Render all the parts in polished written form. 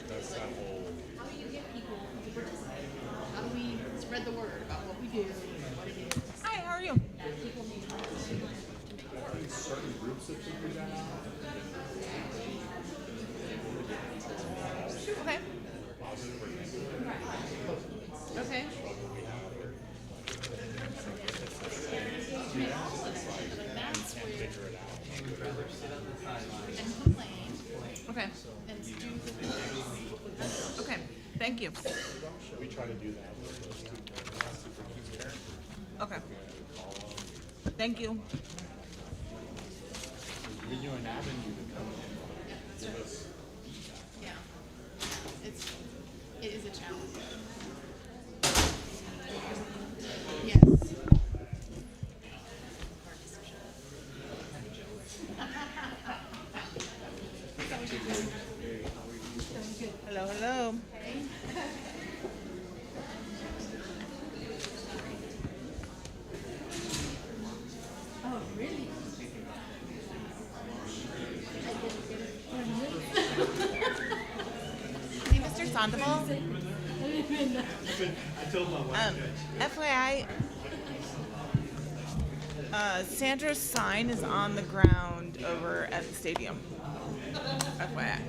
That's that whole. How do you get people to participate? How do we spread the word about what we do, what it is? Hi, how are you? That people need to make it I work. think certain groups of people that are Okay. positive or negative. Okay. Like that's where Figure it out. and complain Okay. and do the things. Okay. Thank you. We try to do that with those super key characters. Okay. Thank you. Give you an avenue to come in and give us. Yeah. It is a challenge. Yes. Hard decision. Hello, hello. Oh, really? Hey, Mr. Sandoval. I told my wife. FYI, Sandra's sign is on the ground over at the stadium. FYI.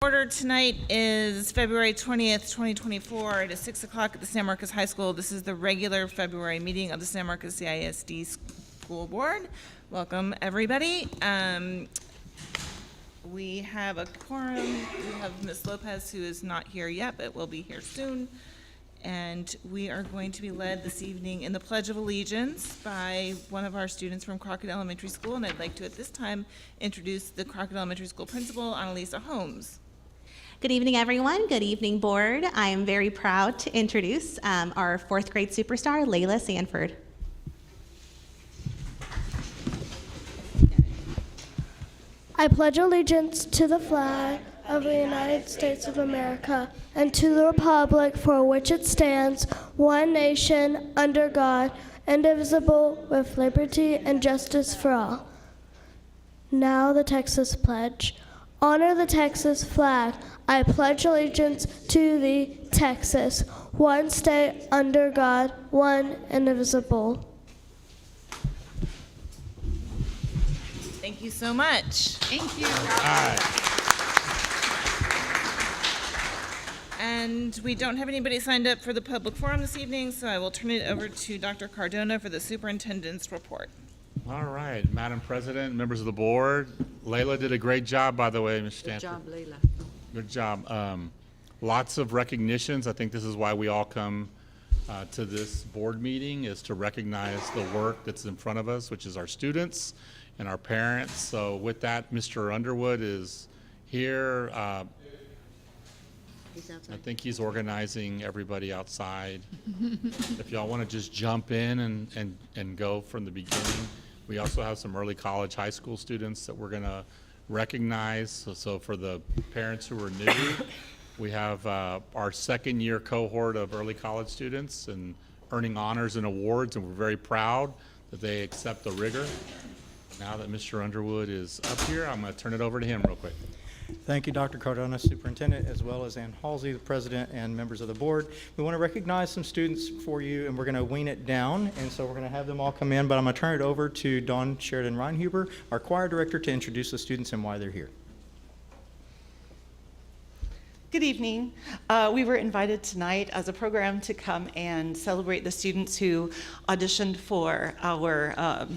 order tonight is February 20th, 2024. It is 6 o'clock at the San Marcos High School. This is the regular February meeting of the San Marcos CISD School Board. Welcome, everybody. We have a quorum. We have Ms. Lopez, who is not here yet, but will be here soon. And we are going to be led this evening in the Pledge of Allegiance by one of our students from Crockett Elementary School. And I'd like to, at this time, introduce the Crockett Elementary School principal, Annalisa Holmes. Good evening, everyone. Good evening, board. I am very proud to introduce our fourth grade superstar, Layla Sanford. I pledge allegiance to the flag of the United States of America and to the republic for which it stands, one nation, under God, indivisible, with liberty and justice for all. Now the Texas Pledge. Honor the Texas flag. I pledge allegiance to the Texas, one state under God, one indivisible. Thank you so much. Thank you. And we don't have anybody signed up for the public forum this evening, so I will turn it over to Dr. Cardona for the superintendent's report. All right, Madam President, members of the board, Layla did a great job, by the way, Ms. Stanford. Good job, Layla. Good job. Lots of recognitions. I think this is why we all come to this board meeting, is to recognize the work that's in front of us, which is our students and our parents. So with that, Mr. Underwood is here. He's I outside. think he's organizing everybody outside. If y'all want to just jump in and go from the beginning. We also have some early college, high school students that we're going to recognize. So for the parents who are new, we have our second year cohort of early college students and earning honors and awards, and we're very proud that they accept the rigor. Now that Mr. Underwood is up here, I'm going to turn it over to him real quick. Thank you, Dr. Cardona, Superintendent, as well as Ann Halsey, the President, and members of the board. We want to recognize some students for you, and we're going to wean it down, and so we're going to have them all come in, but I'm going to turn it over to Dawn Sheridan-Reinhuber, our choir director, to introduce the students and why they're here. Good evening. We were invited tonight as a program to come and celebrate the students who auditioned for our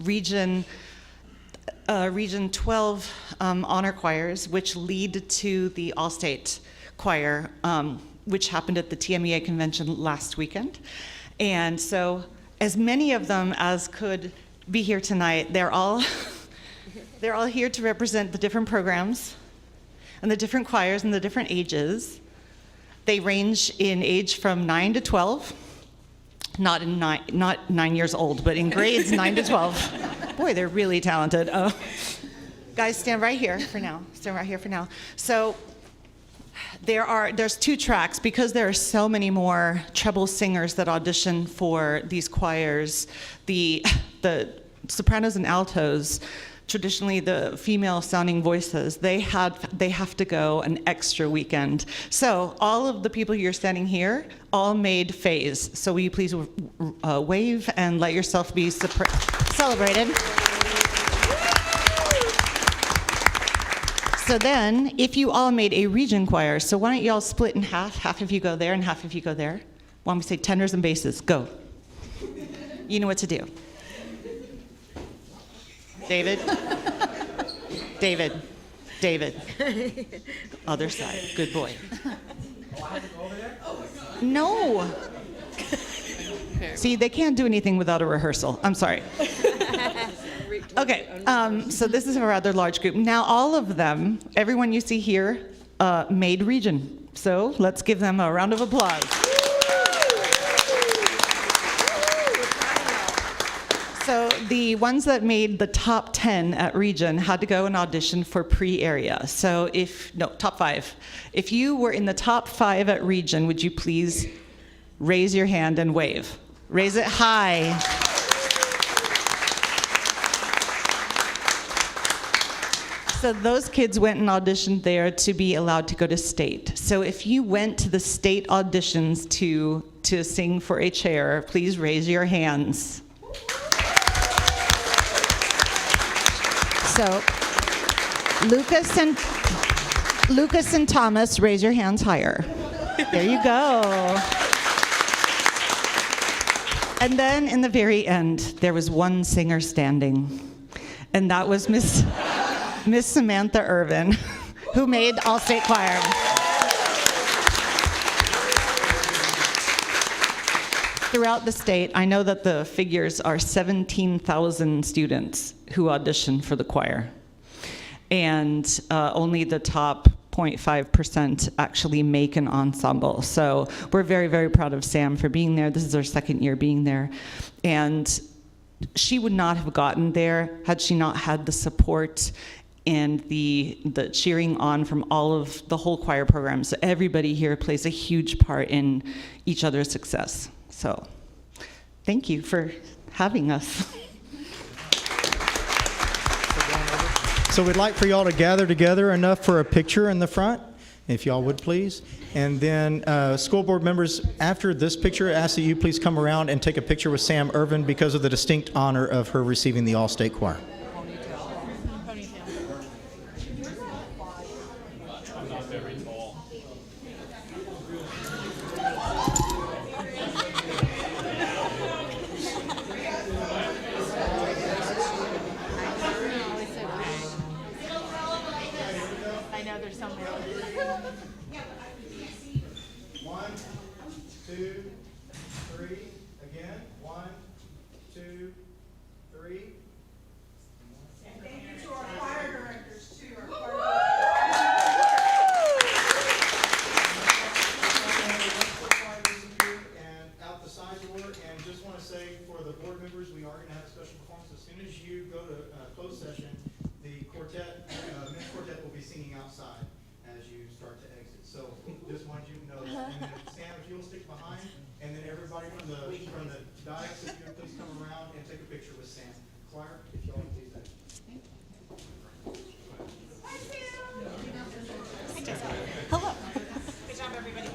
Region 12 honor choirs, which lead to the All-State Choir, which happened at the TMEA convention last weekend. And so as many of them as could be here tonight, they're all here to represent the different programs and the different choirs and the different ages. They range in age from 9 to 12. Not 9 years old, but in grades 9 to 12. Boy, they're really talented. Guys, stand right here for now. Stand right here for now. So there's 2 tracks because there are so many more treble singers that audition for these choirs. The sopranos and altos, traditionally the female sounding voices, they have to go an extra weekend. So all of the people you're standing here all made phase. So will you please wave and let yourself be celebrated. So then, if you all made a region choir, so why don't you all split in half? Half of you go there and half of you go there. Why don't we say tenors and basses? Go. You know what to do. David. David. David. Other side. Good boy. No. See, they can't do anything without a rehearsal. I'm sorry. Okay, so this is a rather large group. Now, all of them, everyone you see here, made region. So let's give them a round of applause. So the ones that made the top 10 at region had to go and audition for pre-area. So top 5. If you were in the top 5 at region, would you please raise your hand and wave? Raise it high. So those kids went and auditioned there to be allowed to go to state. So if you went to the state auditions to sing for a chair, please raise your hands. So Lucas Lucas and Thomas, raise your hands higher. There you go. And then in the very end, there was one singer standing, and that was Miss Samantha Irvin, who made All-State Choir. Throughout the state, I know that the figures are 17,000 students who audition for the choir, and only the top 0.5% actually make an ensemble. So we're very, very proud of Sam for being there. This is her second year being there, and she would not have gotten there had she not had the support and the cheering on from all of the whole choir program. So everybody here plays a huge part in each other's success. So thank you for having us. So we'd like for y'all to gather together enough for a picture in the front, if y'all would please. And then school board members, after this picture, I ask that you please come around and take a picture with Sam Irvin because of the distinct honor of her receiving the All-State Choir. I know there's somewhere. 1, 2, 3. Again. 1, 2, 3. And thank you to our choir directors, too. And out the side door, and just want to say for the board members, we are going to have a special performance. As soon as you go to closed session, the quartet, men's quartet will be singing outside as you start to exit. So just wanted you to know that. And then Sam, if you'll stick behind, and then everybody from the dais, if you would please come around and take a picture with Sam. Choir, if y'all would please. Hello. Good job, everybody.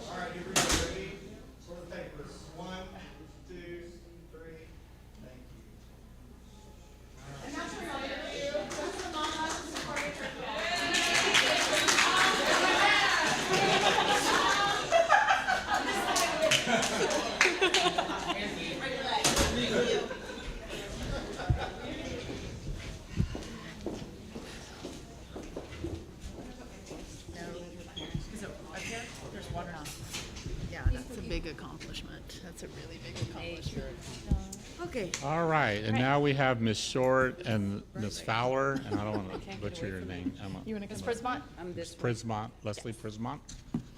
All right, everybody ready for the papers? 1, 2, 3. Thank you. Yeah, that's a big accomplishment. That's a really big accomplishment. Okay. All right, and now we have Ms. Short and Ms. Fowler, and I don't want to butcher your name, Emma. Ms. Prismont? Ms. Prismont, Leslie Prismont.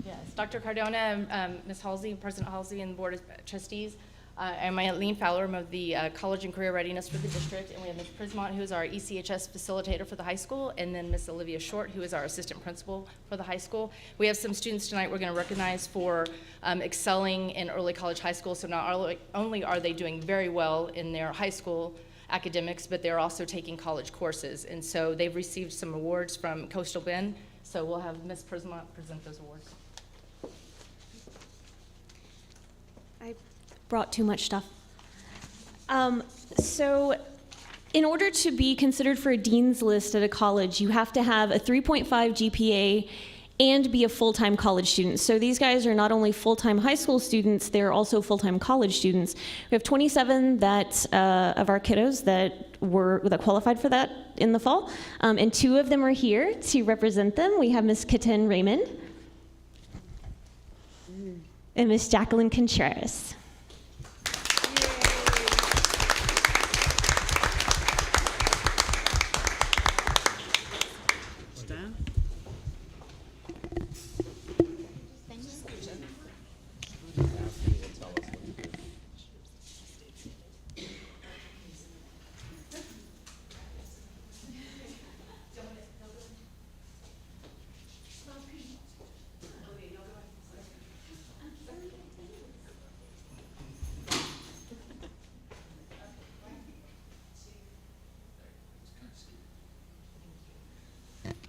Yes. Dr. Cardona, Ms. Halsey, President Halsey, and the Board of Trustees. I'm Eileen Fowler. I'm of the College and Career Readiness for the district, and we have Ms. Prismont, who is our ECHS facilitator for the high school, and then Ms. Olivia Short, who is our assistant principal for the high school. We have some students tonight we're going to recognize for excelling in early college high school. So not only are they doing very well in their high school academics, but they're also taking college courses. And so they've received some awards from Coastal Bend. So we'll have Ms. Prismont present those awards. I brought too much stuff. So in order to be considered for a dean's list at a college, you have to have a 3.5 GPA and be a full-time college student. So these guys are not only full-time high school students, they're also full-time college students. We have 27 that of our kiddos that qualified for that in the fall, and 2 of them are here to represent them. We have Miss Katen Raymond and Miss Jacqueline Contreras.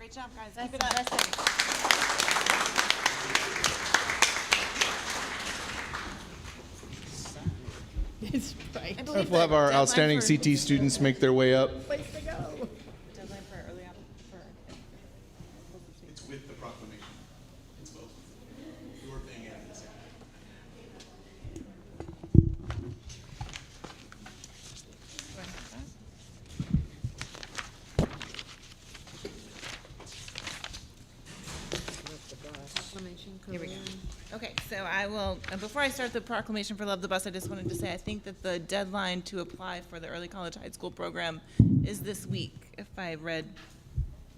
Great job, guys. That's Keep it up. impressive. It's right. I believe We'll have the our deadline outstanding for- CT students make their way up. Place to go. Deadline for early It's with the proclamation. It's both. Your thing and this. Here we go. Okay, so I will, before I start the proclamation for Love the Bus, I just wanted to say, I think that the deadline to apply for the early college high school program is this week, if I read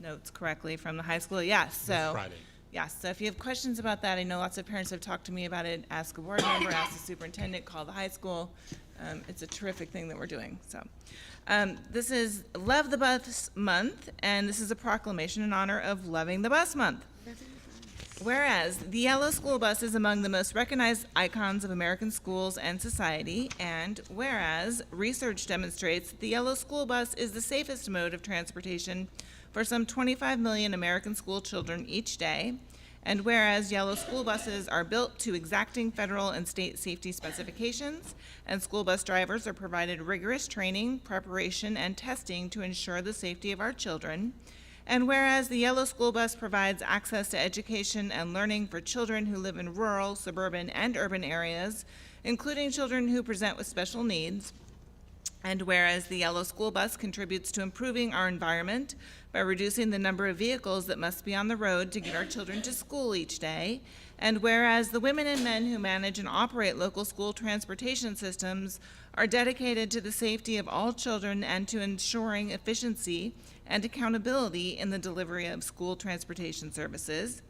notes correctly from the high school. Yes, so. Friday. Yes, so if you have questions about that, I know lots of parents have talked to me about it. Ask a board member, ask the superintendent, call the high school. It's a terrific thing that we're doing, so. This is Love the Bus Month, and this is a proclamation in honor of Loving the Bus Month. Whereas the yellow school bus is among the most recognized icons of American schools and society, and whereas research demonstrates that the yellow school bus is the safest mode of transportation for some 25 million American school children each day, and whereas yellow school buses are built to exacting federal and state safety specifications, and school bus drivers are provided rigorous training, preparation, and testing to ensure the safety of our children, and whereas the yellow school bus provides access to education and learning for children who live in rural, suburban, and urban areas, including children who present with special needs, and whereas the yellow school bus contributes to improving our environment by reducing the number of vehicles that must be on the road to get our children to school each day, and whereas the women and men who manage and operate local school transportation systems are dedicated to the safety of all children and to ensuring efficiency and accountability in the delivery of school transportation services.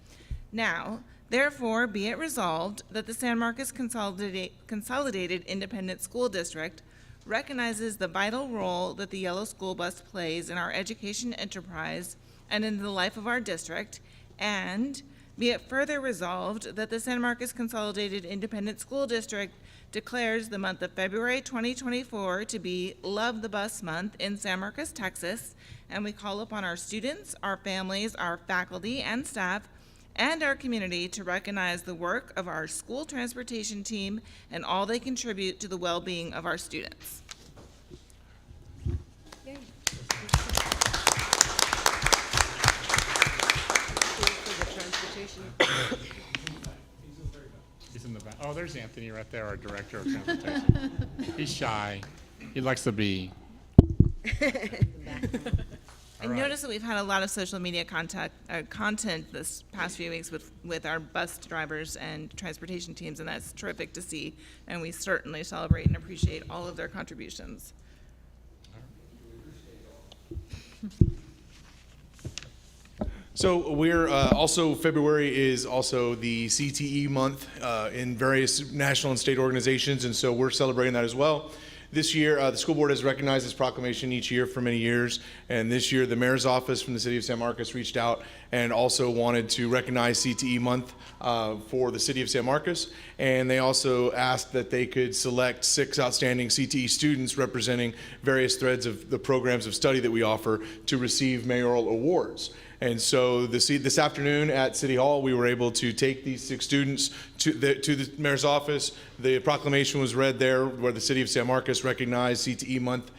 Now, therefore, be it resolved that the San Marcos Consolidated Independent School District recognizes the vital role that the yellow school bus plays in our education enterprise and in the life of our district, and be it further resolved that the San Marcos Consolidated Independent School District declares the month of February 2024 to be Love the Bus Month in San Marcos, Texas, and we call upon our students, our families, our faculty and staff, and our community to recognize the work of our school transportation team and all they contribute to the well-being of our students. He's in the back. Oh, there's Anthony right there, our director of transportation. He's shy. He likes to be. I noticed that we've had a lot of social media content this past few weeks with our bus drivers and transportation teams, and that's terrific to see. And we certainly celebrate and appreciate all of their contributions. So we're also, February is also the CTE month in various national and state organizations, and so we're celebrating that as well. This year, the school board has recognized this proclamation each year for many years, and this year the mayor's office from the city of San Marcos reached out and also wanted to recognize CTE month for the city of San Marcos, and they also asked that they could select 6 outstanding CTE students representing various threads of the programs of study that we offer to receive mayoral awards. And so this afternoon at City Hall, we were able to take these 6 students to the mayor's office. The proclamation was read there where the city of San Marcos recognized CTE month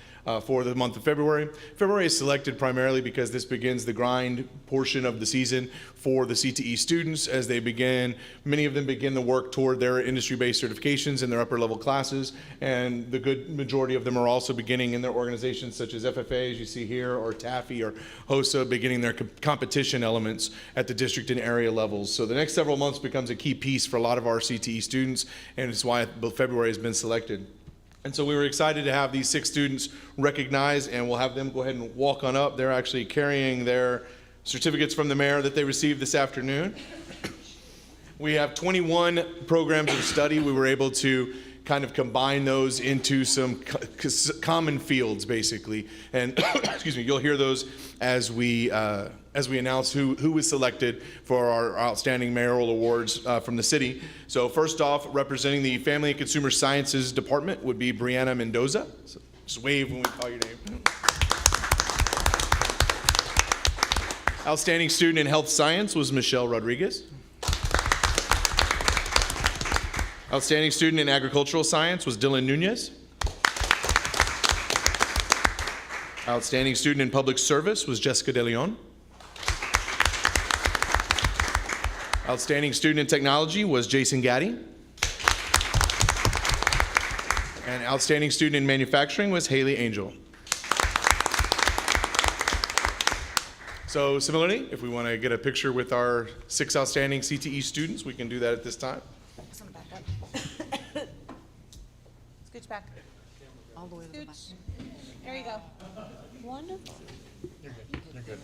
for the month of February. February is selected primarily because this begins the grind portion of the season for the CTE students as they begin, many of them begin the work toward their industry-based certifications in their upper level classes, and the good majority of them are also beginning in their organizations such as FFA, as you see here, or TAFE or HOSA, beginning their competition elements at the district and area levels. So the next several months becomes a key piece for a lot of our CTE students, and it's why February has been selected. And so we were excited to have these 6 students recognized, and we'll have them go ahead and walk on up. They're actually carrying their certificates from the mayor that they received this afternoon. We have 21 programs of study. We were able to kind of combine those into some common fields, basically. And excuse me, you'll hear those as we announce who was selected for our outstanding mayoral awards from the city. So first off, representing the Family and Consumer Sciences Department would be Brianna Mendoza. So just wave when we call your name. Outstanding student in health science was Michelle Rodriguez. Outstanding student in agricultural science was Dylan Nunez. Outstanding student in public service was Jessica De Leon. Outstanding student in technology was Jason Gaddy. And outstanding student in manufacturing was Haley Angel. So similarly, if we want to get a picture with our 6 outstanding CTE students, we can do that at this time. Some back up. Scooch back. All the way to the back. Scooch. There you go. Wonderful. You're good.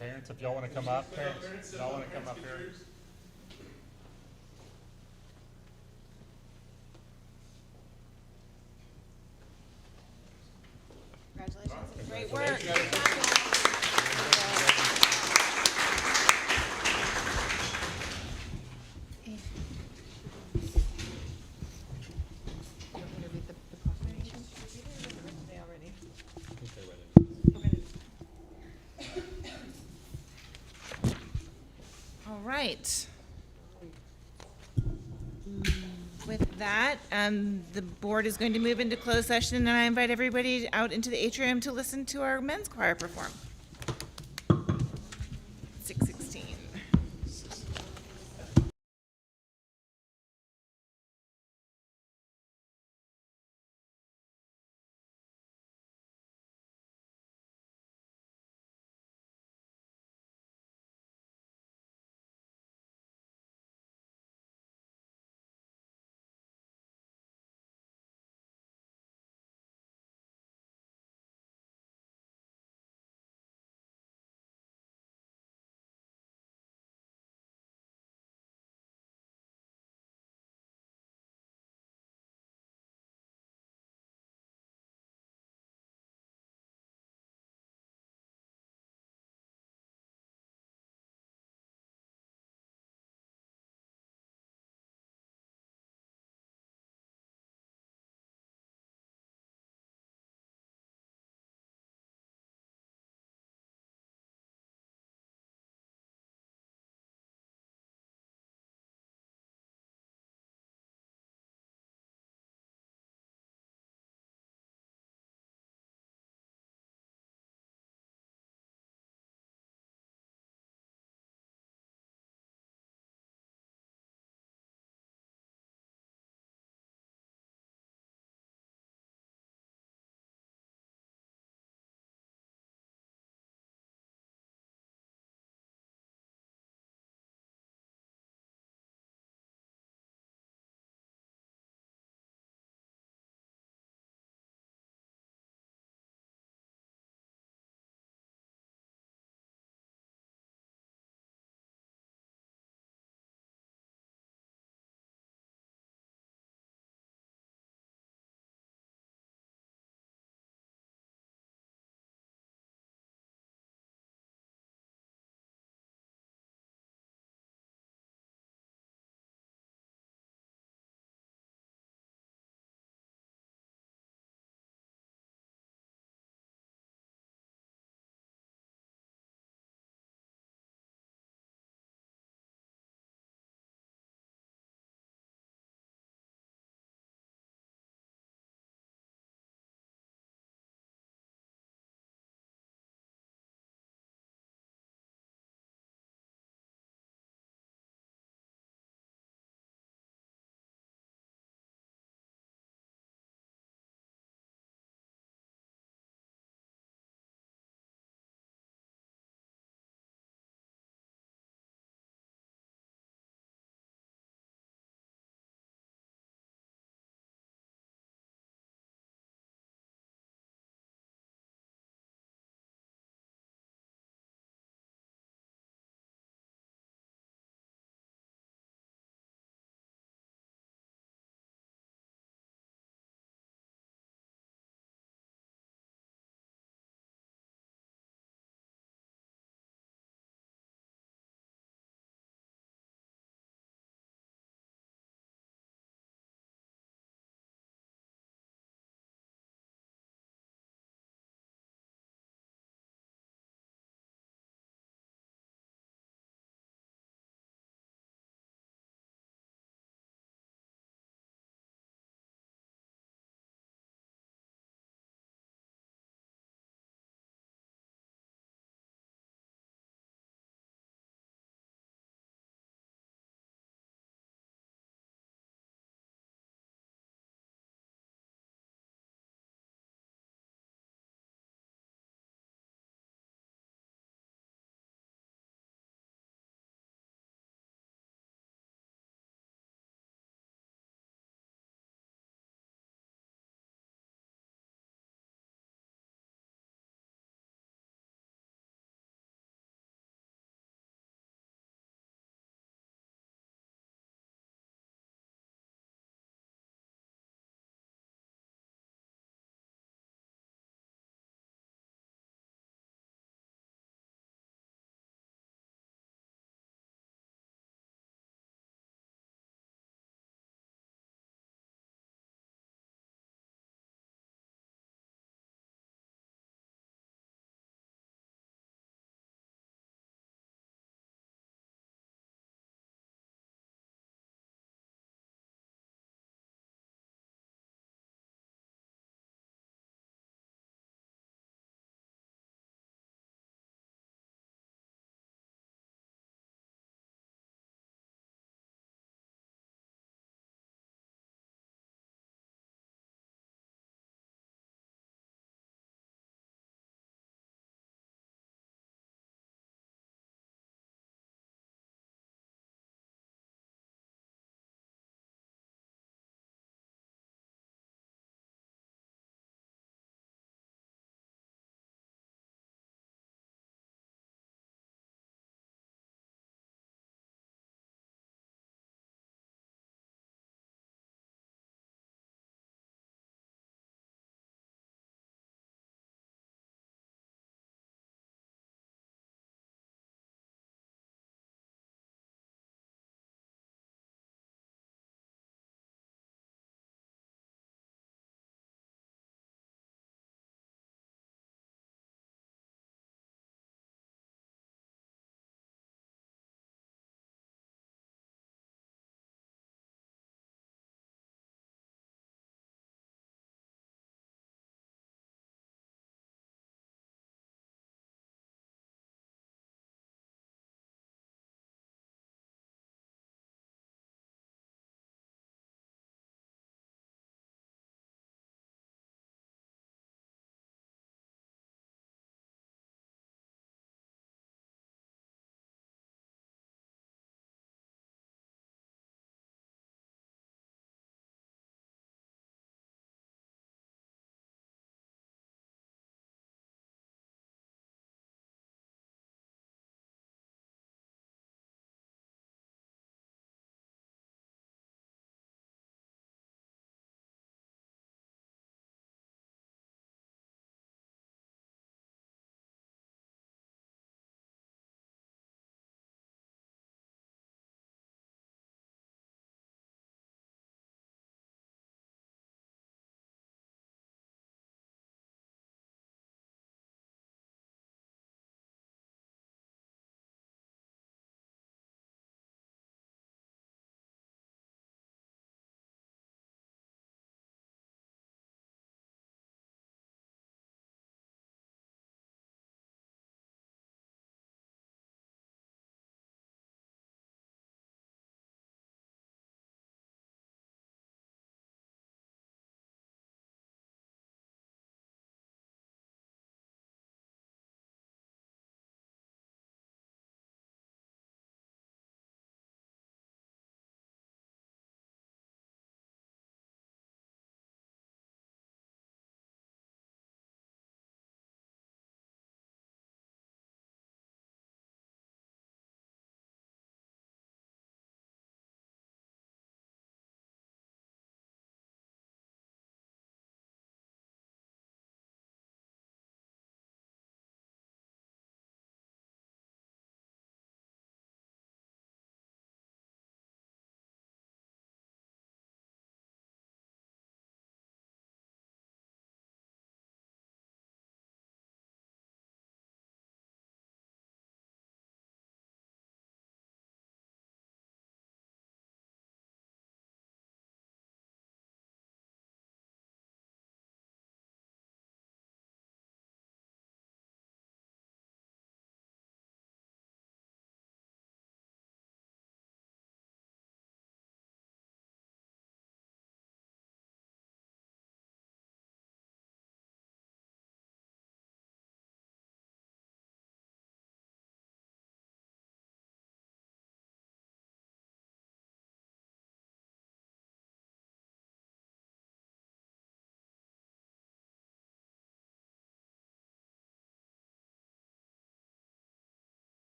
Parents, if y'all want to come up, parents, y'all want to come up here? Congratulations. Great work. All right. With that, the board is going to move into closed session, and I invite everybody out into the atrium to listen to our men's choir perform.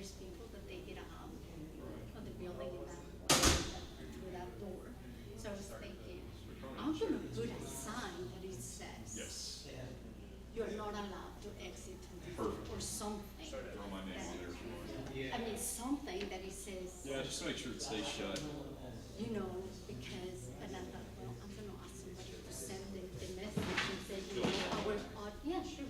these people that they get out of the building in through that door. So I was thinking, I'm gonna put a sign that it says, you're not allowed to exit or something like that. I mean, something that it says, Yeah, just to make sure it stays shut. you know, because, and I thought, well, I'm gonna ask somebody to send the message and say, you know, yeah, sure.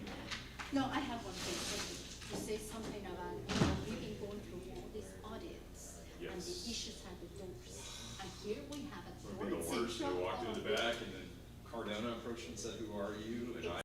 No, I have one thing, to say something about, you know, we've been going through all these audits and the issues at the doors. And here we have a It would be the worst, they walked through the back and then Cardona approached and said, who are you? And I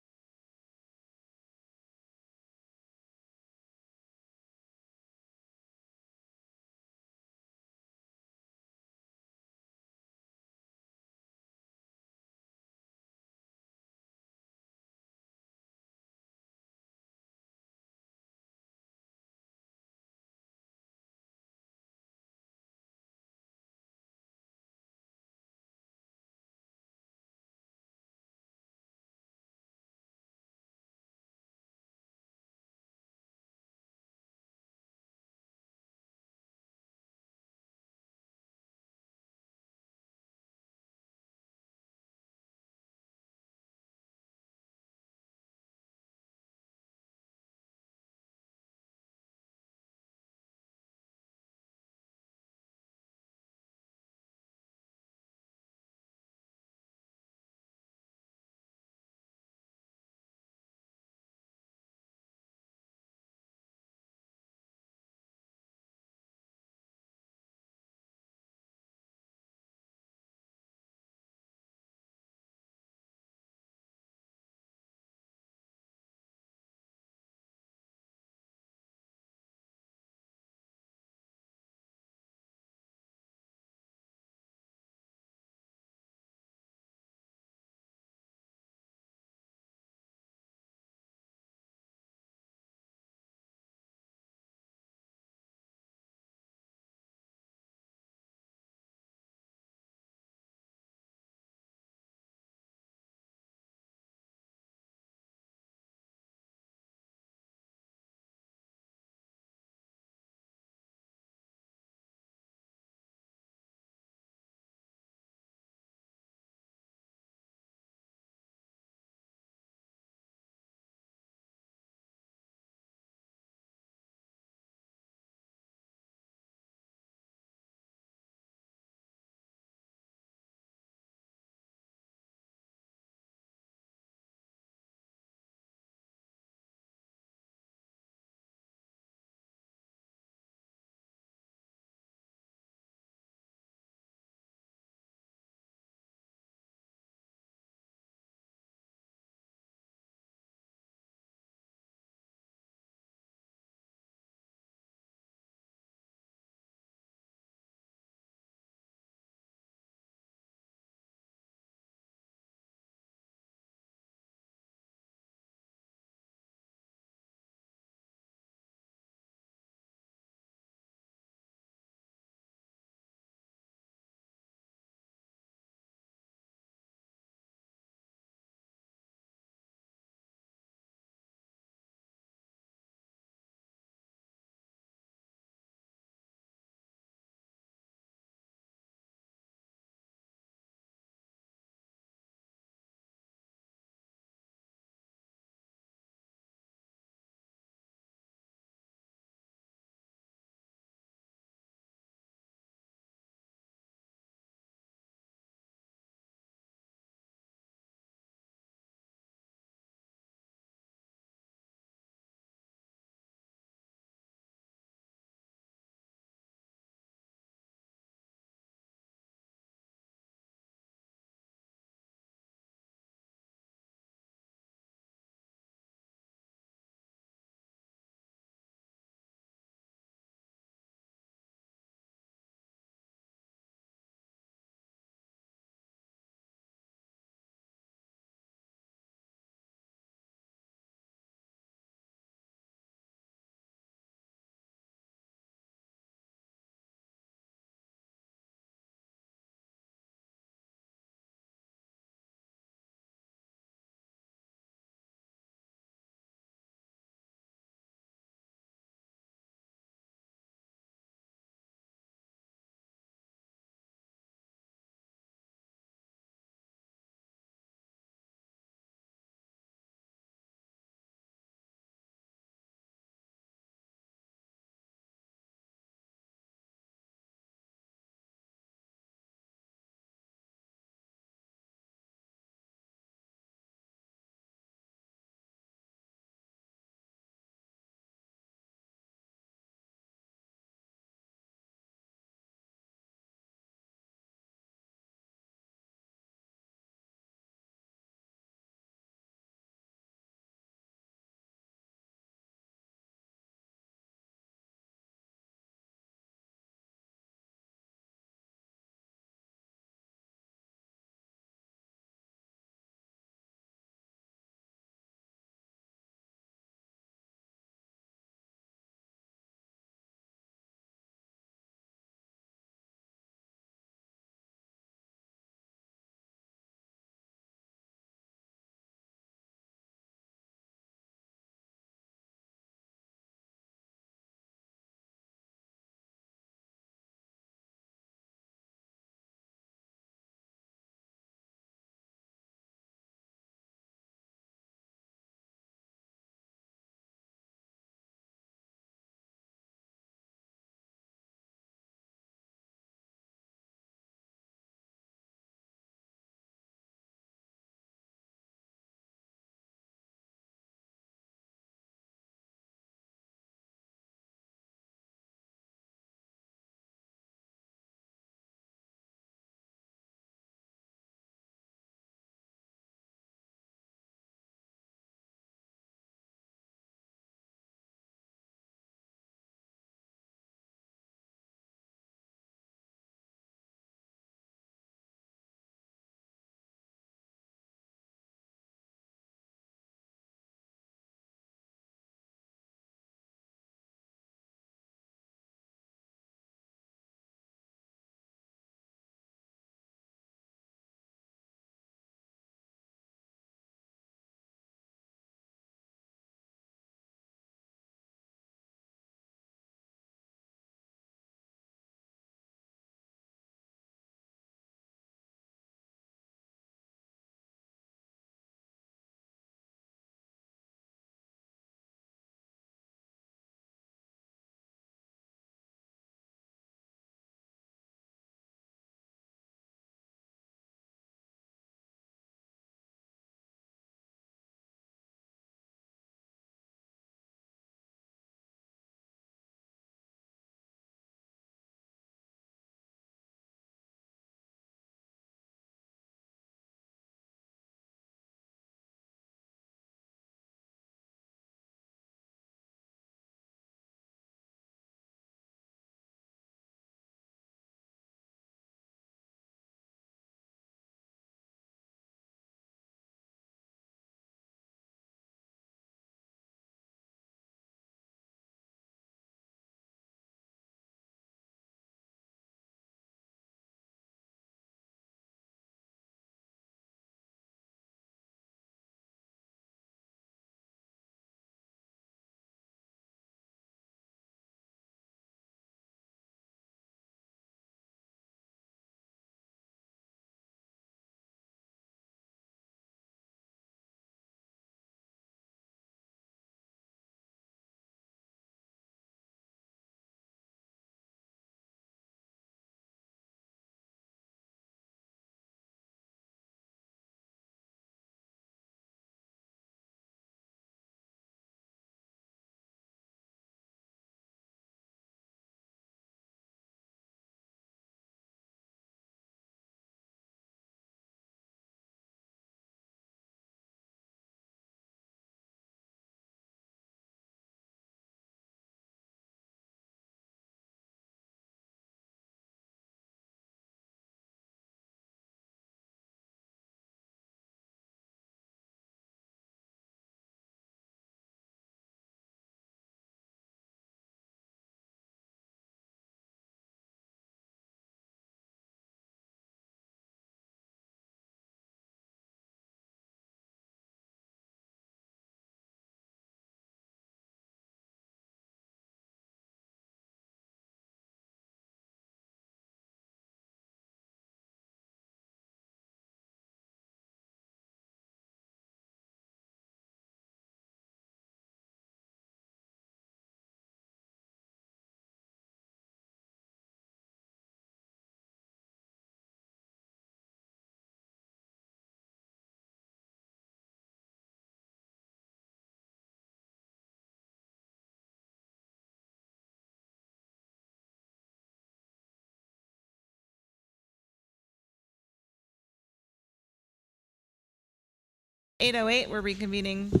8:08, we're reconvening,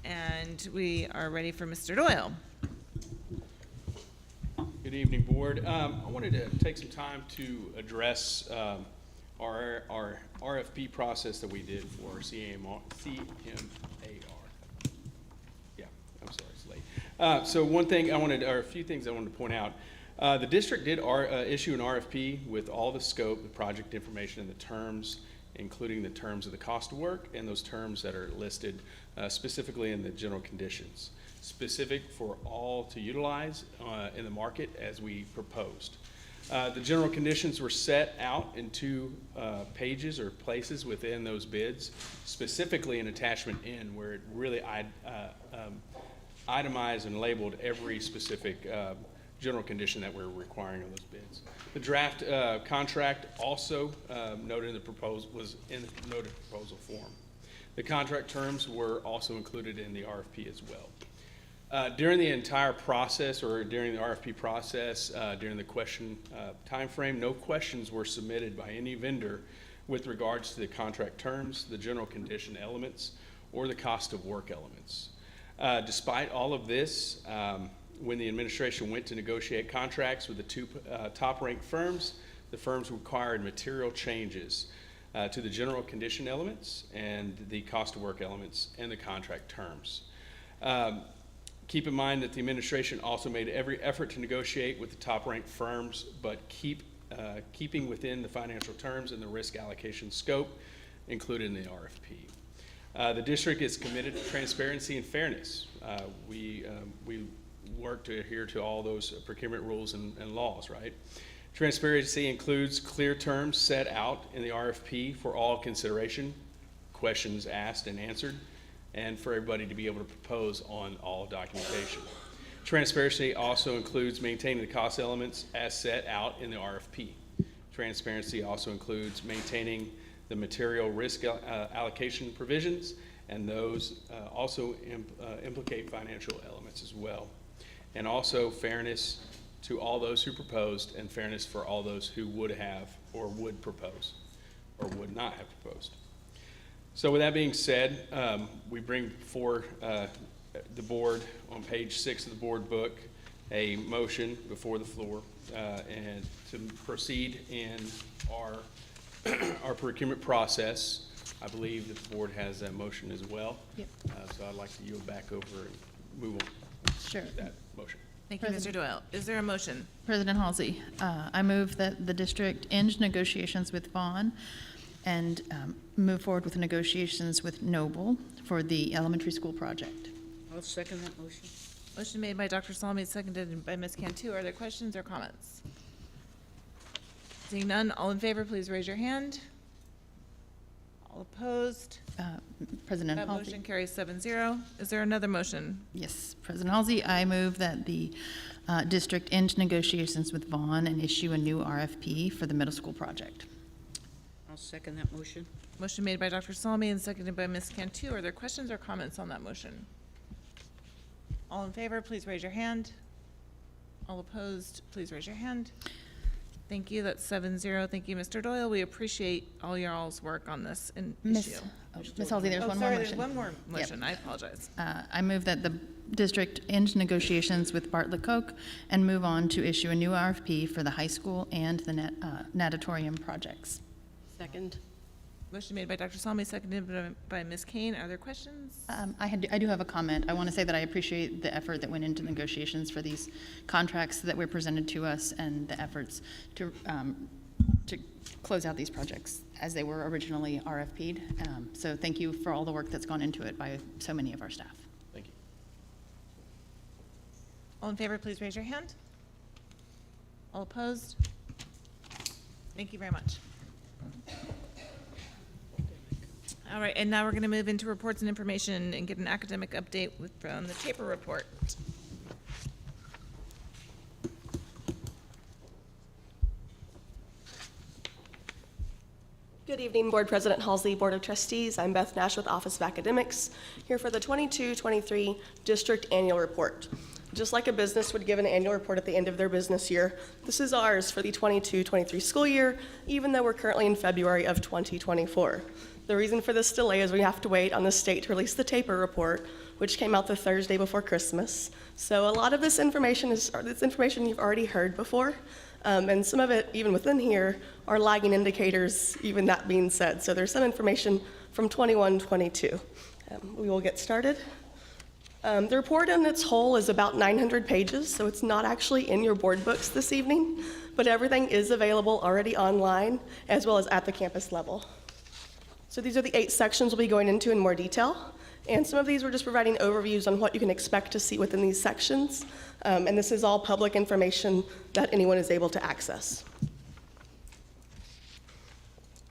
and we are ready for Mr. Doyle. Good evening, Board. I wanted to take some time to address our RFP process that we did for CMAR. Yeah, I'm sorry, it's late. So a few things I wanted to point out. The district did issue an RFP with all the scope, the project information, and the terms, including the terms of the cost of work and those terms that are listed specifically in the general conditions, specific for all to utilize in the market as we proposed. The general conditions were set out in 2 pages or places within those bids, specifically in attachment N, where it really itemized and labeled every specific general condition that we're requiring on those bids. The draft contract also noted in the proposal was in the noted proposal form. The contract terms were also included in the RFP as well. During the entire process, or during the RFP process, during the question timeframe, no questions were submitted by any vendor with regards to the contract terms, the general condition elements, or the cost of work elements. Despite all of this, when the administration went to negotiate contracts with the 2 top-ranked firms, the firms required material changes to the general condition elements and the cost of work elements and the contract terms. Keep in mind that the administration also made every effort to negotiate with the top-ranked firms, but keeping within the financial terms and the risk allocation scope included in the RFP. The district is committed to transparency and fairness. We work to adhere to all those procurement rules and laws, right? Transparency includes clear terms set out in the RFP for all consideration, questions asked and answered, and for everybody to be able to propose on all documentation. Transparency also includes maintaining the cost elements as set out in the RFP. Transparency also includes maintaining the material risk allocation provisions, and those also implicate financial elements as well. And also fairness to all those who proposed, and fairness for all those who would have or would propose or would not have proposed. So with that being said, we bring before the board on page 6 of the board book a motion before the floor and to proceed in our procurement process. I believe that the board has that motion as well. Yep. So I'd like to yield back over and move on. Sure. That motion. Thank you, Mr. Doyle. Is there a motion? President Halsey, I move that the district end negotiations with Vaughn and move forward with negotiations with Noble for the elementary school project. I'll second that motion. Motion made by Dr. Salmi, seconded by Ms. Cantu. Are there questions or comments? Seeing none, all in favor, please raise your hand. All opposed? President That Halsey. motion carries 7-0. Is there another motion? Yes, President Halsey, I move that the district end negotiations with Vaughn and issue a new RFP for the middle school project. I'll second that motion. Motion made by Dr. Salmi and seconded by Ms. Cantu. Are there questions or comments on that motion? All in favor, please raise your hand. All opposed, please raise your hand. Thank you. That's 7-0. Thank you, Mr. Doyle. We appreciate all your all's work on this issue. Ms. Halsey, there's one more Sorry, motion. there's one more Yep. motion. I apologize. I move that the district end negotiations with Bartlett Koch and move on to issue a new RFP for the high school and the natatorium projects. Second. Motion made by Dr. Salmi, seconded by Ms. Kane. Are there questions? I do have a comment. I want to say that I appreciate the effort that went into negotiations for these contracts that were presented to us and the efforts to close out these projects as they were originally RFP'd. So thank you for all the work that's gone into it by so many of our staff. Thank you. All in favor, please raise your hand. All opposed? Thank you very much. All right, and now we're going to move into reports and information and get an academic update from the Taper report. Good evening, Board President Halsey, Board of Trustees. I'm Beth Nash with Office of Academics, here for the 22-23 District Annual Report. Just like a business would give an annual report at the end of their business year, this is ours for the 22-23 school year, even though we're currently in February of 2024. The reason for this delay is we have to wait on the state to release the TAPER report, which came out the Thursday before Christmas. So a lot of this information you've already heard before, and some of it, even within here, are lagging indicators, even that being said. So there's some information from 21-22. We will get started. The report in its whole is about 900 pages, so it's not actually in your board books this evening, but everything is available already online, as well as at the campus level. So these are the 8 sections we'll be going into in more detail. And some of these we're just providing overviews on what you can expect to see within these sections. And this is all public information that anyone is able to access.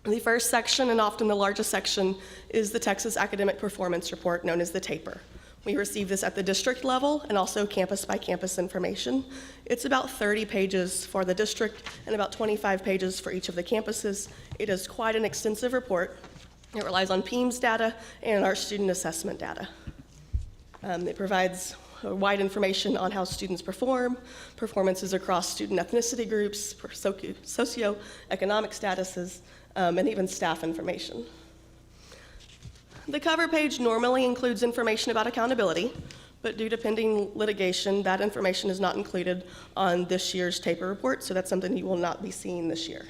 The first section, and often the largest section, is the Texas Academic Performance Report, known as the TAPER. We receive this at the district level and also campus by campus information. It's about 30 pages for the district and about 25 pages for each of the campuses. It is quite an extensive report. It relies on PEIMS data and our student assessment data. It provides wide information on how students perform, performances across student ethnicity groups, socioeconomic statuses, and even staff information. The cover page normally includes information about accountability, but due to pending litigation, that information is not included on this year's TAPER report, so that's something you will not be seeing this year.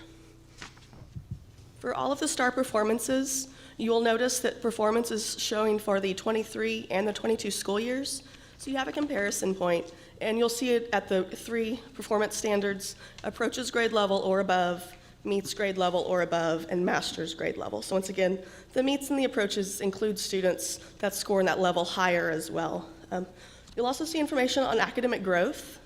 For all of the STAR performances, you will notice that performance is showing for the 23 and the 22 school years. So you have a comparison point, and you'll see it at the 3 performance standards: approaches grade level or above, meets grade level or above, and master's grade level. So once again, the meets and the approaches include students that score in that level higher as well. You'll also see information on academic growth.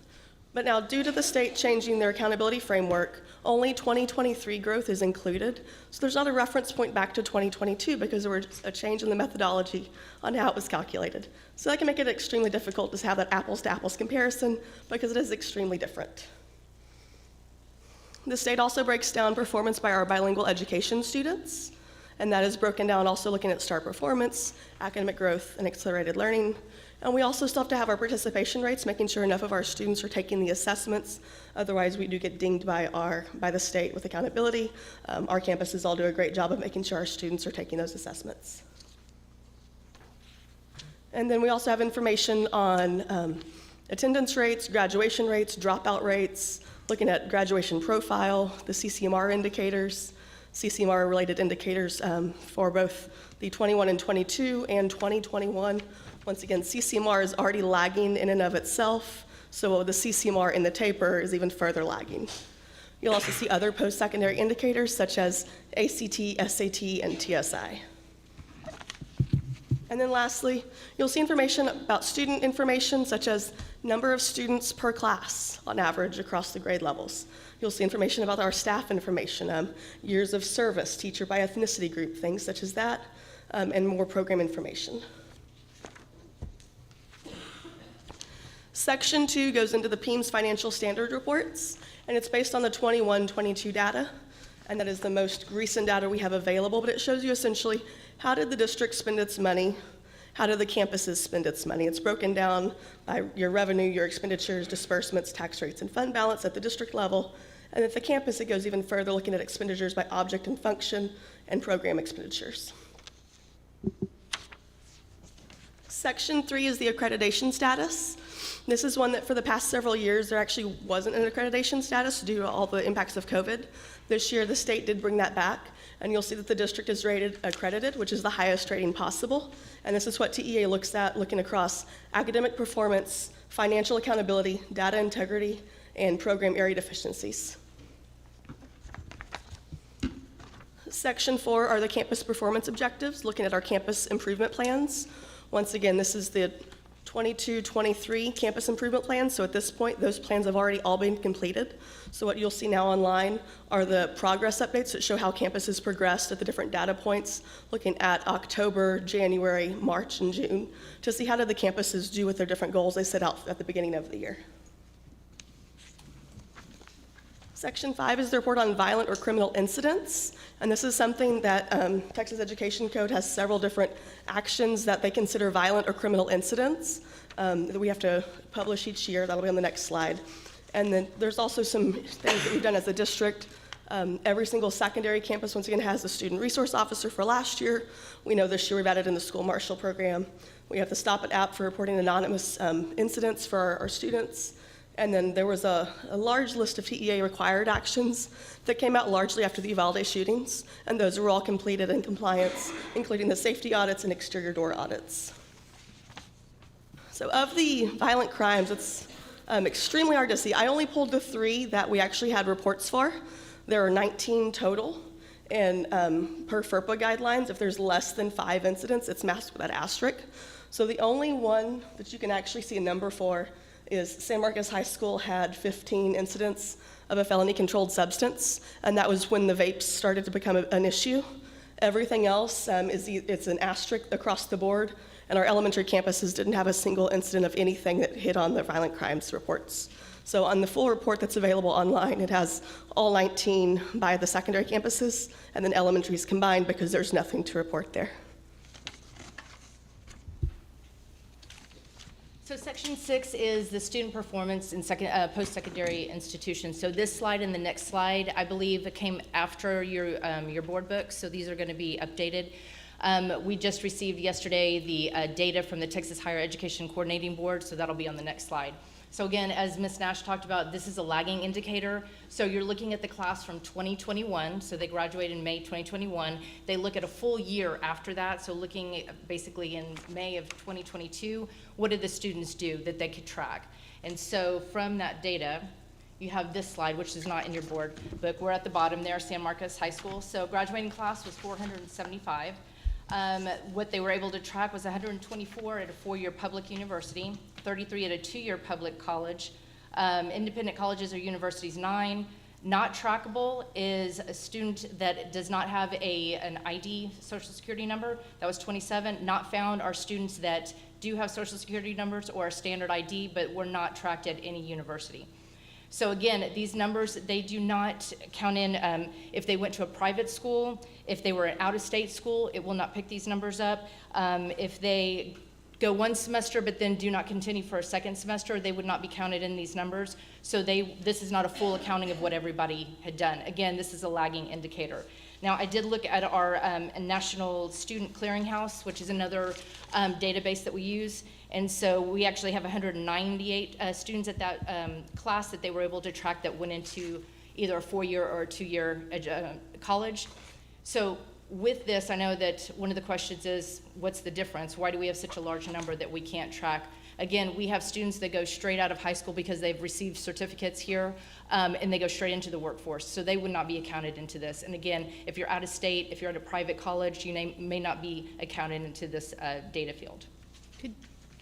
But now, due to the state changing their accountability framework, only 2023 growth is included. So there's not a reference point back to 2022 because there was a change in the methodology on how it was calculated. So that can make it extremely difficult to have that apples to apples comparison because it is extremely different. The state also breaks down performance by our bilingual education students, and that is broken down also looking at STAR performance, academic growth, and accelerated learning. And we also still have to have our participation rates, making sure enough of our students are taking the assessments. Otherwise, we do get dinged by the state with accountability. Our campuses all do a great job of making sure our students are taking those assessments. And then we also have information on attendance rates, graduation rates, dropout rates, looking at graduation profile, the CCMR indicators, CCMR-related indicators for both the 21 and 22 and 2021. Once again, CCMR is already lagging in and of itself, so the CCMR in the TAPER is even further lagging. You'll also see other post-secondary indicators such as ACT, SAT, and TSI. And then lastly, you'll see information about student information such as number of students per class on average across the grade levels. You'll see information about our staff information, years of service, teacher by ethnicity group, things such as that, and more program information. Section 2 goes into the PEIMS financial standard reports, and it's based on the 21-22 data, and that is the most recent data we have available, but it shows you essentially how did the district spend its money, how did the campuses spend its money. It's broken down by your revenue, your expenditures, disbursements, tax rates, and fund balance at the district level, and at the campus it goes even further, looking at expenditures by object and function and program expenditures. Section 3 is the accreditation status. This is one that for the past several years there actually wasn't an accreditation status due to all the impacts of COVID. This year the state did bring that back, and you'll see that the district is rated accredited, which is the highest rating possible. And this is what TEA looks at, looking across academic performance, financial accountability, data integrity, and program area deficiencies. Section 4 are the campus performance objectives, looking at our campus improvement plans. Once again, this is the 22-23 campus improvement plans. So at this point, those plans have already all been completed. So what you'll see now online are the progress updates that show how campus has progressed at the different data points, looking at October, January, March, and June, to see how did the campuses do with their different goals they set out at the beginning of the year. Section 5 is the report on violent or criminal incidents, and this is something that Texas Education Code has several different actions that they consider violent or criminal incidents that we have to publish each year. That'll be on the next slide. And then there's also some things that we've done as a district Every single secondary campus, once again, has a student resource officer for last year. We know this year we've added in the school marshal program. We have the Stop It app for reporting anonymous incidents for our students. And then there was a large list of TEA required actions that came out largely after the Uvalde shootings, and those were all completed in compliance, including the safety audits and exterior door audits. So of the violent crimes, it's extremely hard to see. I only pulled the 3 that we actually had reports for. There are 19 total, and per FERPA guidelines, if there's less than 5 incidents, it's masked with that asterisk. So the only one that you can actually see a number for is San Marcos High School had 15 incidents of a felony-controlled substance, and that was when the vapes started to become an issue. Everything else it's an asterisk across the board, and our elementary campuses didn't have a single incident of anything that hit on the violent crimes reports. So on the full report that's available online, it has all 19 by the secondary campuses, and then elementaries combined because there's nothing to report there. So section 6 is the student performance in post-secondary institutions. So this slide and the next slide, I believe, it came after your board books, so these are going to be updated. We just received yesterday the data from the Texas Higher Education Coordinating Board, so that'll be on the next slide. So again, as Ms. Nash talked about, this is a lagging indicator. So you're looking at the class from 2021, so they graduated in May 2021. They look at a full year after that, so looking at basically in May of 2022, what did the students do that they could track? And so from that data, you have this slide, which is not in your board book. We're at the bottom there, San Marcos High School. So graduating class was 475. What they were able to track was 124 at a 4-year public university, 33 at a 2-year public college. Independent colleges or universities, 9. Not trackable is a student that does not have an ID social security number. That was 27. Not found are students that do have social security numbers or a standard ID, but were not tracked at any university. So again, these numbers, they do not count in if they went to a private school, if they were an out-of-state school, it will not pick these numbers up. If they go 1 semester but then do not continue for a 2nd semester, they would not be counted in these numbers. So this is not a full accounting of what everybody had done. Again, this is a lagging indicator. Now, I did look at our National Student Clearinghouse, which is another database that we use. And so we actually have 198 students at that class that they were able to track that went into either a 4-year or a 2-year college. So with this, I know that one of the questions is, what's the difference? Why do we have such a large number that we can't track? Again, we have students that go straight out of high school because they've received certificates here, and they go straight into the workforce. So they would not be accounted into this. And again, if you're out of state, if you're at a private college, you may not be accounted into this data field.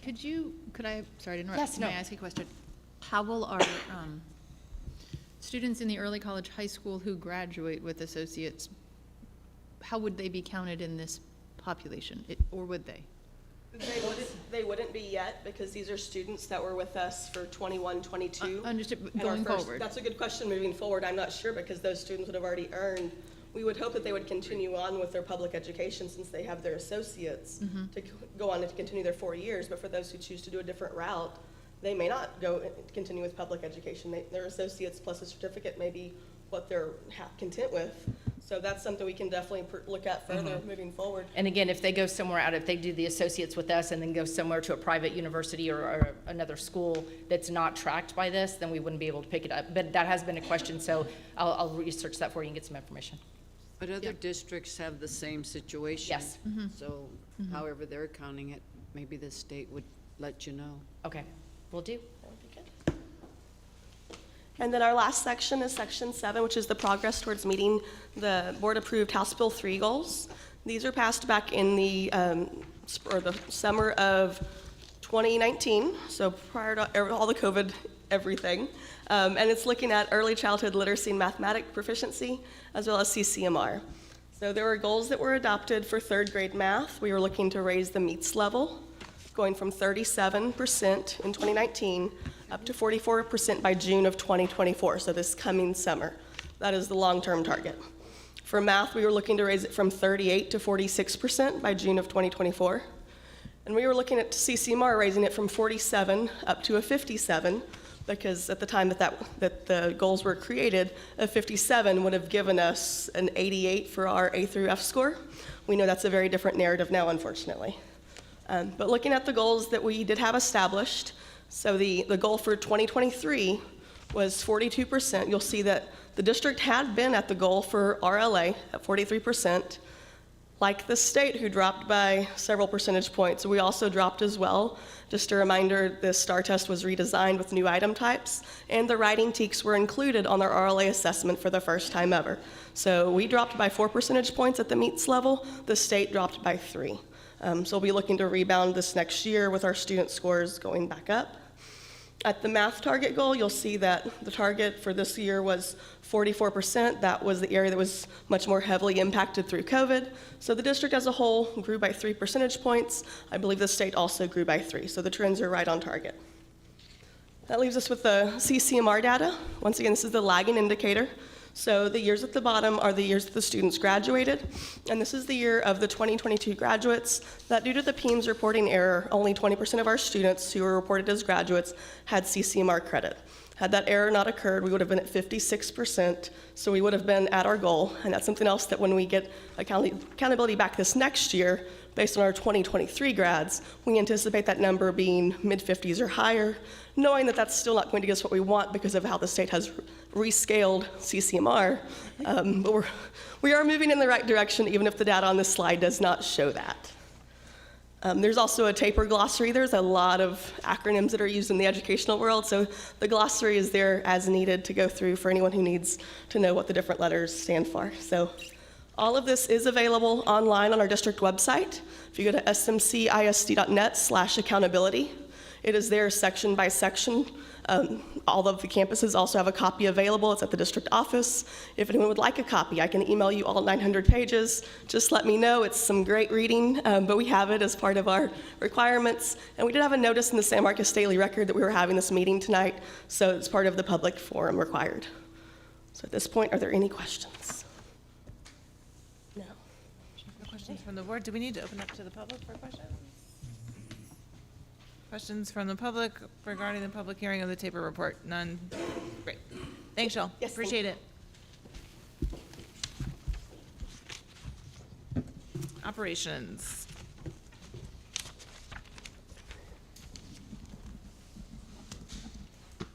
Could I, sorry to interrupt. Yes, no. May I ask you a question? How will our students in the early college high school who graduate with associates, how would they be counted in this population, or would they? They wouldn't be yet, because these are students that were with us for 21, 22. Understood, and going forward. That's a good question moving forward. I'm not sure, because those students would have already earned. We would hope that they would continue on with their public education since they have their associates to go on and to continue their 4 years. But for those who choose to do a different route, they may not continue with public education. Their associates plus a certificate may be what they're content with. So that's something we can definitely look at further moving forward. And again, if they go somewhere out, if they do the associates with us and then go somewhere to a private university or another school that's not tracked by this, then we wouldn't be able to pick it up. But that has been a question, so I'll research that for you and get some information. But other districts have the same situation. Yes. So however they're counting it, maybe the state would let you know. Okay, will do. That would be good. And then our last section is section 7, which is the progress towards meeting the board-approved House Bill 3 goals. These are passed back in the summer of 2019, so prior to all the COVID everything. And it's looking at early childhood literacy and mathematic proficiency, as well as CCMR. So there were goals that were adopted for 3rd grade math. We were looking to raise the MEETS level, going from 37% in 2019 up to 44% by June of 2024, so this coming summer. That is the long-term target. For math, we were looking to raise it from 38 to 46% by June of 2024. And we were looking at CCMR raising it from 47 up to a 57 because at the time that the goals were created, a 57 would have given us an 88 for our A through F score. We know that's a very different narrative now, unfortunately. But looking at the goals that we did have established, so the goal for 2023 was 42%. You'll see that the district had been at the goal for RLA at 43%. Like the state, who dropped by several percentage points, we also dropped as well. Just a reminder, the STAR test was redesigned with new item types, and the writing TEKS were included on their RLA assessment for the first time ever. So we dropped by 4 percentage points at the meets level, the state dropped by 3. So we'll be looking to rebound this next year with our student scores going back up. At the math target goal, you'll see that the target for this year was 44%. That was the area that was much more heavily impacted through COVID. So the district as a whole grew by 3 percentage points. I believe the state also grew by 3, so the trends are right on target. That leaves us with the CCMR data. Once again, this is the lagging indicator. So the years at the bottom are the years that the students graduated, and this is the year of the 2022 graduates that, due to the PEIMS reporting error, only 20% of our students who were reported as graduates had CCMR credit. Had that error not occurred, we would have been at 56%, so we would have been at our goal, and that's something else that when we get accountability back this next year, based on our 2023 grads, we anticipate that number being mid-50s or higher, knowing that that's still not going to give us what we want because of how the state has rescaled CCMR. But we are moving in the right direction, even if the data on this slide does not show that. There's also a TAPER glossary. There's a lot of acronyms that are used in the educational world, so the glossary is there as needed to go through for anyone who needs to know what the different letters stand for. So all of this is available online on our district website. If you go to smcisd.net/accountability, it is there section by section. All of the campuses also have a copy available. It's at the district office. If anyone would like a copy, I can email you all 900 pages. Just let me know. It's some great reading, but we have it as part of our requirements. And we did have a notice in the San Marcos Daily Record that we were having this meeting tonight, so it's part of the public forum required. So at this point, are there any questions? No. Questions from the board? Do we need to open up to the public for questions? Questions from the public regarding the public hearing of the TAPER report? None? Great. Thanks, Jill. Yes, appreciate it. Operations.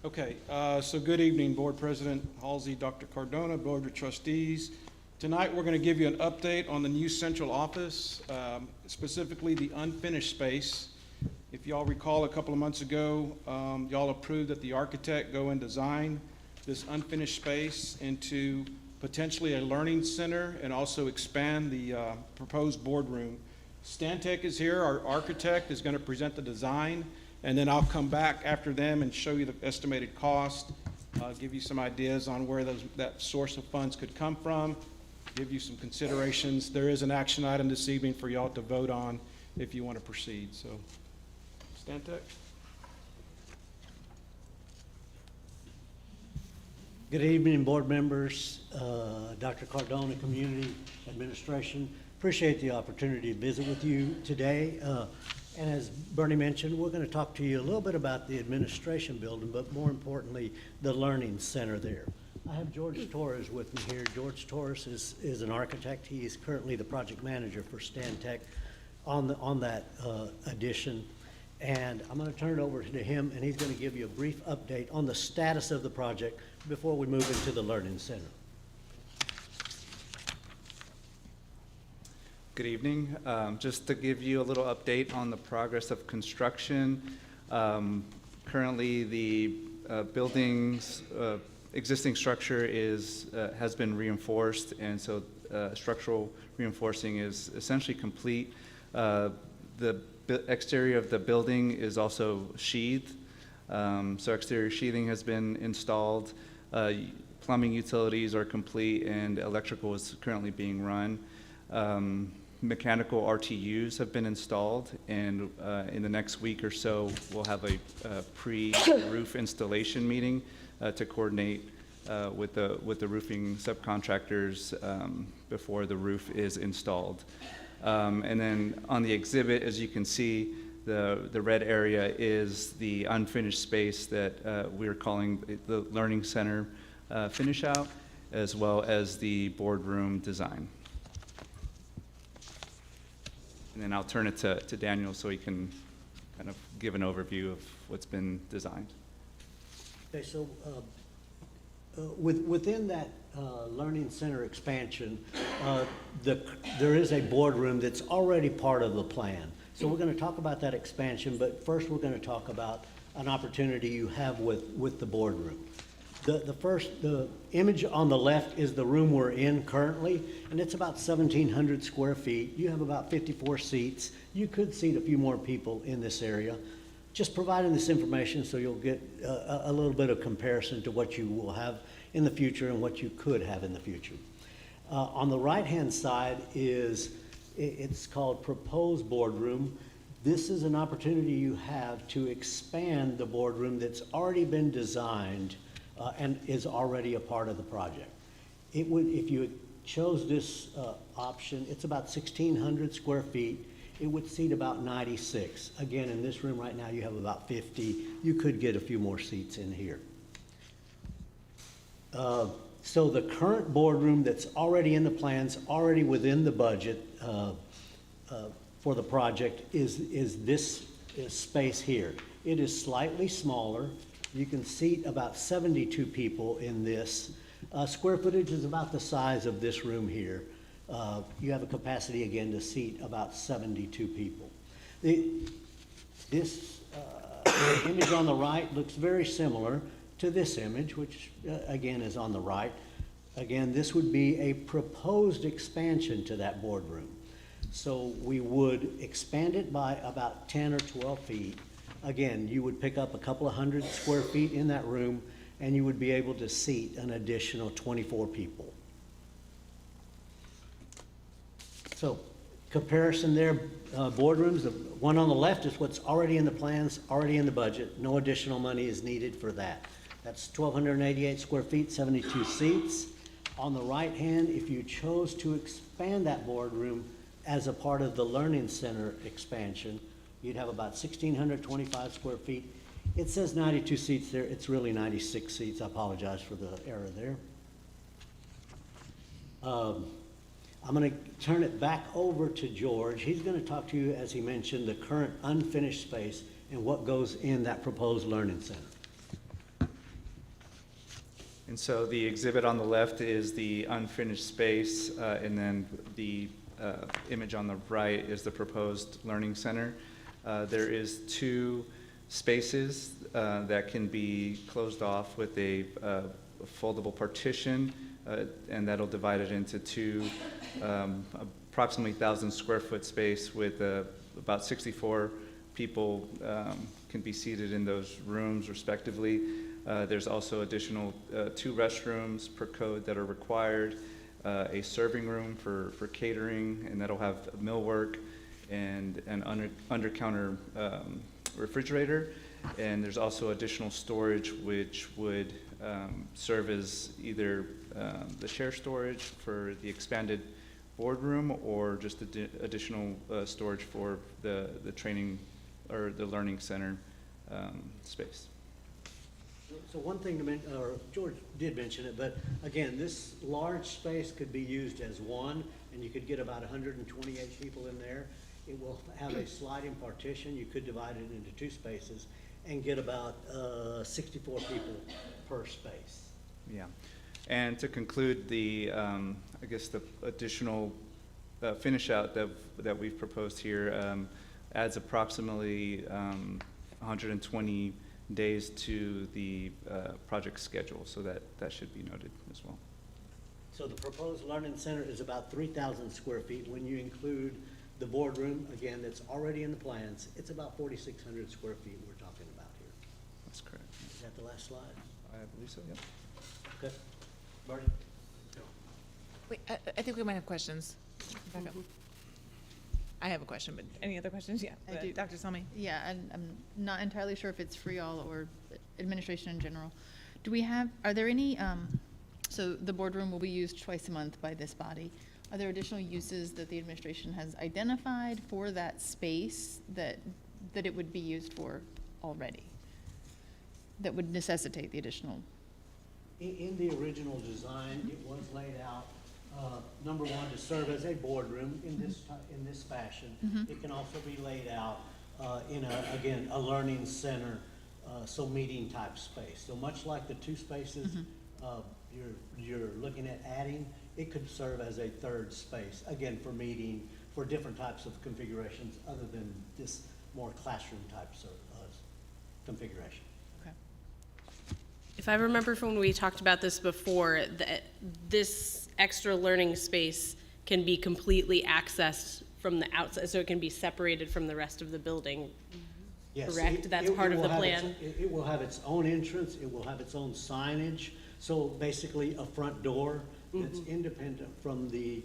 Okay, so good evening, Board President Halsey, Dr. Cardona, Board of Trustees. Tonight, we're going to give you an update on the new central office, specifically the unfinished space. If y'all recall, a couple of months ago, y'all approved that the architect go and design this unfinished space into potentially a learning center and also expand the proposed boardroom. Stantec is here. Our architect is going to present the design, and then I'll come back after them and show you the estimated cost, give you some ideas on where that source of funds could come from, give you some considerations. There is an action item this evening for y'all to vote on if you want to proceed. So, Stantec. Good evening, board members, Dr. Cardona, community administration. Appreciate the opportunity to visit with you today. And as Bernie mentioned, we're going to talk to you a little bit about the administration building, but more importantly, the learning center there. I have George Torres with me here. George Torres is an architect. He is currently the project manager for Stantec on that addition. And I'm going to turn it over to him, and he's going to give you a brief update on the status of the project before we move into the Learning Center. Good evening. Just to give you a little update on the progress of construction. Currently, the building's existing structure has been reinforced, and so structural reinforcing is essentially complete. The exterior of the building is also sheathed, so exterior sheathing has been installed. Plumbing utilities are complete, and electrical is currently being run. Mechanical RTUs have been installed, and in the next week or so, we'll have a pre-roof installation meeting to coordinate with the roofing subcontractors before the roof is installed. And then on the exhibit, as you can see, The red area is the unfinished space that we're calling the Learning Center finish out, as well as the boardroom design. And then I'll turn it to Daniel so he can kind of give an overview of what's been designed. Okay, so within that Learning Center expansion, there is a boardroom that's already part of the plan. So we're going to talk about that expansion, but first we're going to talk about an opportunity you have with the boardroom. The image on the left is the room we're in currently, and it's about 1,700 square feet. You have about 54 seats. You could seat a few more people in this area. Just providing this information so you'll get a little bit of comparison to what you will have in the future and what you could have in the future. On the right-hand side it's called Proposed Boardroom. This is an opportunity you have to expand the boardroom that's already been designed and is already a part of the project. It would, if you chose this option, it's about 1,600 square feet. It would seat about 96. Again, in this room right now, you have about 50. You could get a few more seats in here. So the current boardroom that's already in the plans, already within the budget for the project is this space here. It is slightly smaller. You can seat about 72 people in this. Square footage is about the size of this room here. You have a capacity, again, to seat about 72 people. This image on the right looks very similar to this image, which, again, is on the right. Again, this would be a proposed expansion to that boardroom. So we would expand it by about 10 or 12 feet. Again, you would pick up a couple of hundred square feet in that room, and you would be able to seat an additional 24 people. So comparison there, boardrooms, the one on the left is what's already in the plans, already in the budget. No additional money is needed for that. That's 1,288 square feet, 72 seats. On the right hand, if you chose to expand that boardroom as a part of the Learning Center expansion, you'd have about 1,625 square feet. It says 92 seats there. It's really 96 seats. I apologize for the error there. I'm going to turn it back over to George. He's going to talk to you, as he mentioned, the current unfinished space and what goes in that proposed Learning Center. And so the exhibit on the left is the unfinished space, and then the image on the right is the proposed Learning Center. There is 2 spaces that can be closed off with a foldable partition, and that'll divide it into 2 approximately 1,000 square foot space with about 64 people can be seated in those rooms respectively. There's also additional 2 restrooms per code that are required, a serving room for catering, and that'll have millwork and an under-counter refrigerator. And there's also additional storage which would serve as either the share storage for the expanded boardroom or just additional storage for the training or the Learning Center space. So one thing to mention, or George did mention it, but again, this large space could be used as one, and you could get about 128 people in there. It will have a sliding partition. You could divide it into 2 spaces and get about 64 people per space. Yeah, and to conclude, the I guess the additional finish out that we've proposed here adds approximately 120 days to the project schedule, so that should be noted as well. So the proposed Learning Center is about 3,000 square feet. When you include the boardroom, again, that's already in the plans, it's about 4,600 square feet we're talking about here. That's correct. Is that the last slide? I believe so, yep. Okay. Marty? Wait, I think we might have questions. Back up. I have a question, but any other questions? Yeah, I do. Dr. Salmi. Yeah, I'm not entirely sure if it's for y'all or administration in general. Do we have, are there any, so the boardroom will be used twice a month by this body. Are there additional uses that the administration has identified for that space that that it would be used for already, that would necessitate the additional? In the original design, it was laid out, number one, to serve as a boardroom in this fashion. It can also be laid out in a learning center, so meeting type space. So much like the two spaces you're looking at adding, it could serve as a third space, again, for meeting, for different types of configurations other than this more classroom types of configuration. If I remember from when we talked about this before, that this extra learning space can be completely accessed from the outside, so it can be separated from the rest of the building. Yes, Correct? That's part of the plan? It will have its own entrance, it will have its own signage, so basically a front door that's independent from the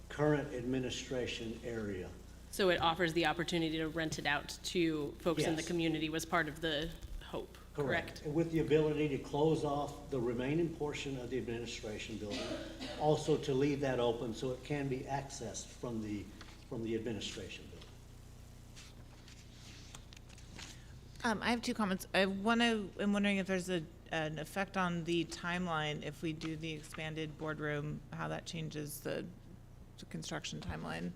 current administration area. So it offers the opportunity to rent it out to folks in the Yes. community was part of the hope, correct? And with the ability to close off the remaining portion of the administration building, also to leave that open so it can be accessed from the administration building. I have two comments. I'm wondering if there's an effect on the timeline if we do the expanded boardroom, how that changes the construction timeline.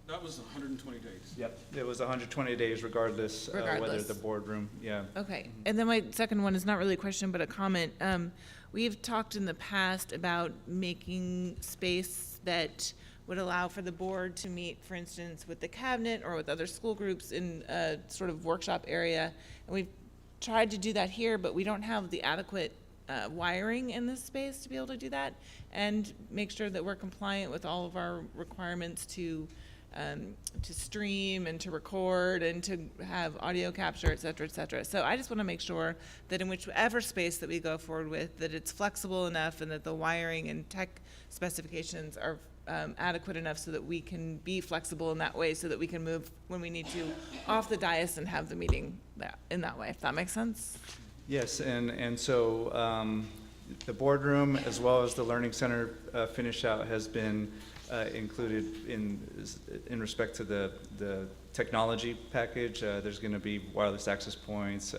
That was 120 days. Yep, it was 120 days regardless, whether Regardless. the boardroom, yeah. Okay, and then my second one is not really a question, but a comment. We've talked in the past about making space that would allow for the board to meet, for instance, with the cabinet or with other school groups in a sort of workshop area. And we've tried to do that here, but we don't have the adequate wiring in this space to be able to do that and make sure that we're compliant with all of our requirements to stream and to record and to have audio capture, et cetera, et cetera. So I just want to make sure that in whichever space that we go forward with, that it's flexible enough and that the wiring and tech specifications are adequate enough so that we can be flexible in that way, so that we can move when we need to off the dais and have the meeting in that way, if that makes sense. Yes, and so the boardroom as well as the learning center finish out has been included in respect to the technology package. There's going to be wireless access points,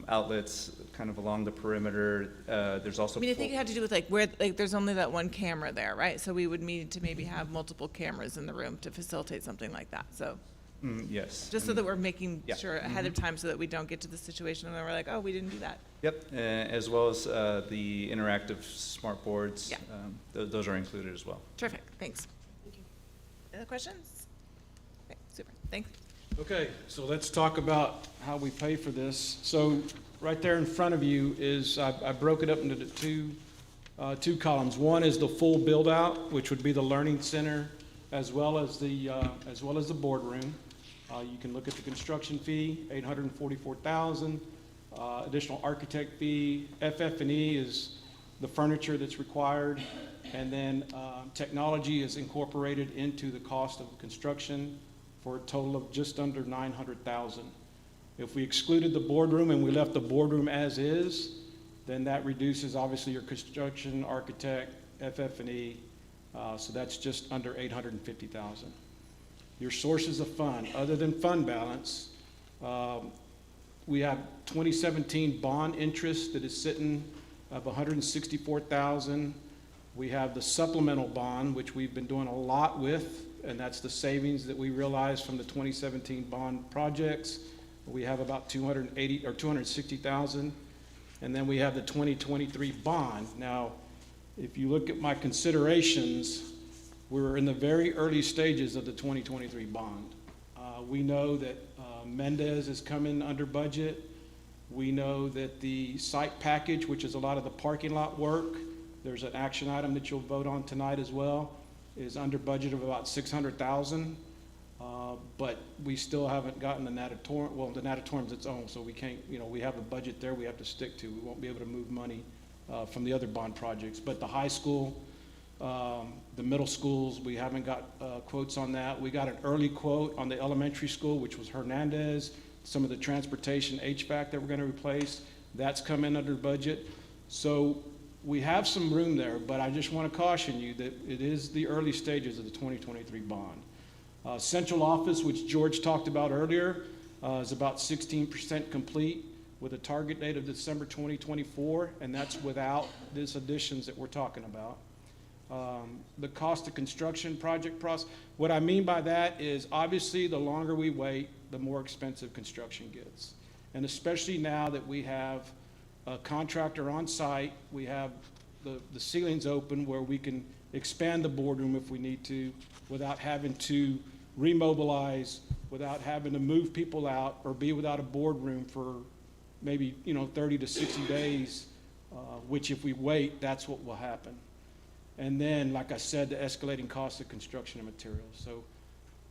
outlets kind of along the perimeter. There's also. I mean, I think it had to do with like where, like there's only that one camera there, right? So we would need to maybe have multiple cameras in the room to facilitate something like that, so. Yes. Just so that we're making Yeah. sure ahead of time so that we don't get to the situation where we're like, oh, we didn't do that. Yep, as well as the interactive smart boards. Yeah. Those are included as well. Terrific, thanks. Any other questions? Okay, super, thanks. Okay, so let's talk about how we pay for this. So right there in front of you is, I broke it up into the two columns. One is the full build-out, which would be the learning center, as well as the boardroom. You can look at the construction fee, $844,000. Additional architect fee, FF&E is the furniture that's required, and then technology is incorporated into the cost of construction for a total of just under $900,000. If we excluded the boardroom and we left the boardroom as is, then that reduces obviously your construction, architect, FF&E, so that's just under $850,000. Your sources of fund, other than fund balance, we have 2017 bond interest that is sitting of $164,000. We have the supplemental bond, which we've been doing a lot with, and that's the savings that we realized from the 2017 bond projects. We have about $260,000, and then we have the 2023 bond. Now, if you look at my considerations, we're in the very early stages of the 2023 bond. We know that Mendez is coming under budget. We know that the site package, which is a lot of the parking lot work, there's an action item that you'll vote on tonight as well, is under budget of about $600,000. But we still haven't gotten the natatorium. Well, the natatorium's its own, so we can't, we have a budget there we have to stick to. We won't be able to move money from the other bond projects. But the high school, the middle schools, we haven't got quotes on that. We got an early quote on the elementary school, which was Hernandez. Some of the transportation HVAC that we're going to replace, that's come in under budget. So we have some room there, but I just want to caution you that it is the early stages of the 2023 bond. Central office, which George talked about earlier, is about 16% complete with a target date of December 2024, and that's without these additions that we're talking about. The cost of construction project process, what I mean by that is obviously the longer we wait, the more expensive construction gets. And especially now that we have a contractor on site, we have the ceilings open where we can expand the boardroom if we need to without having to remobilize, without having to move people out or be without a boardroom for maybe 30 to 60 days, which if we wait, that's what will happen. And then, like I said, the escalating cost of construction and materials. So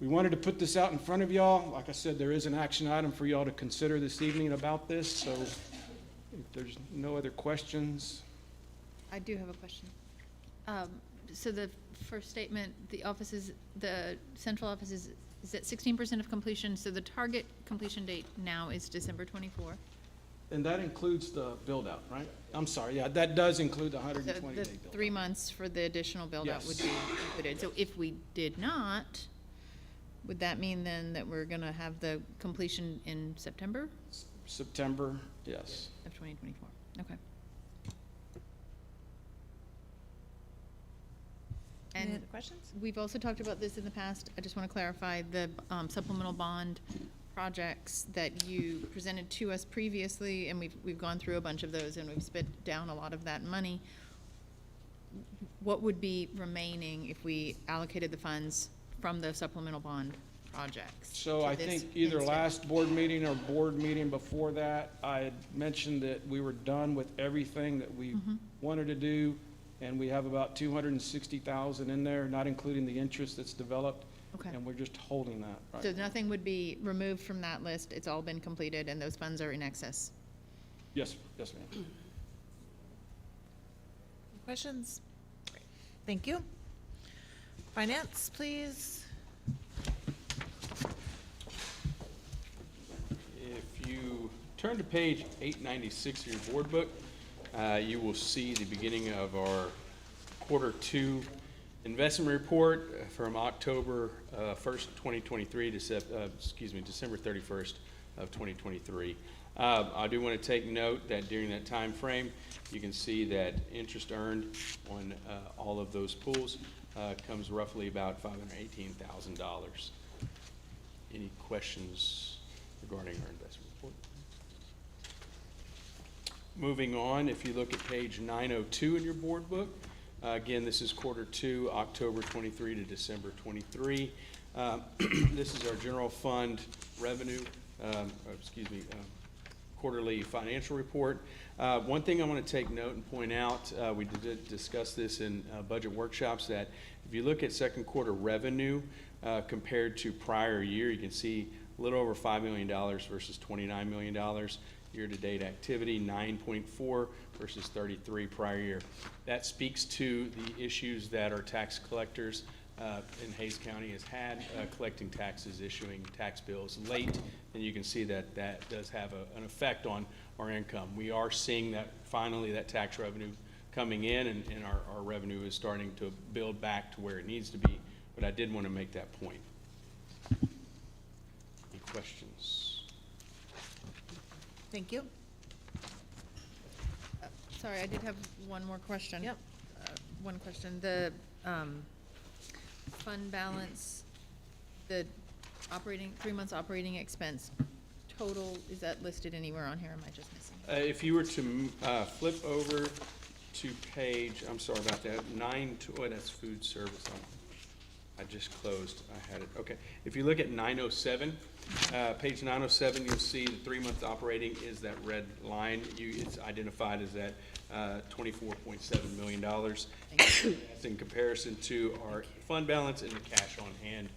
we wanted to put this out in front of y'all. Like I said, there is an action item for y'all to consider this evening about this. So if there's no other questions. I do have a question. So the first statement, the central office is at 16% of completion, so the target completion date now is December 24. And that includes the build-out, right? I'm sorry, yeah, that does include the 120-day The build-out. 3 months for the additional build-out would Yes. be included. So if we did not, would that mean then that we're gonna have the completion in September September, yes. of 2024? Okay. Any And other questions? we've also talked about this in the past. I just want to clarify the supplemental bond projects that you presented to us previously, and we've gone through a bunch of those, and we've spent down a lot of that money. What would be remaining if we allocated the funds from the supplemental bond projects? So to I this think either instead? last board meeting or board meeting before that, I had mentioned that we were done with everything that we wanted to do, and we have about 260,000 in there, not including the interest that's developed. Okay. And we're just holding that right So now. nothing would be removed from that list. It's all been completed, and those funds are in excess. Yes, yes, ma'am. Questions? Great. Thank you. Finance, please. If you turn to page 896 of your board book, you will see the beginning of our Q2 investment report from October 1st, 2023 to December 31st of 2023. I do want to take note that during that time frame, you can see that interest earned on all of those pools comes roughly about $518,000. Any questions regarding our investment report? Moving on, if you look at page 902 in your board book, again, this is Q2, October 23 to December 23. This is our general fund revenue, quarterly financial report. One thing I want to take note and point out, we did discuss this in budget workshops, that if you look at second quarter revenue compared to prior year, you can see a little over $5 million versus $29 million. Year-to-date activity, 9.4 versus 33 prior year. That speaks to the issues that our tax collectors in Hays County has had, collecting taxes, issuing tax bills late, and you can see that that does have an effect on our income. We are seeing that finally that tax revenue coming in, and our revenue is starting to build back to where it needs to be, but I did want to make that point. Any questions? Thank you. Sorry, I did have one more question. Yep. One question. The fund balance, the 3 months operating expense total, is that listed anywhere on here? Am I just missing it? If you were to flip over to page, I'm sorry about that, that's food service. I just closed, I had it, okay. If you look at 907, page 907, you'll see the 3 month operating is that red line. It's identified as that $24.7 million. That's in comparison to our fund balance and the cash on hand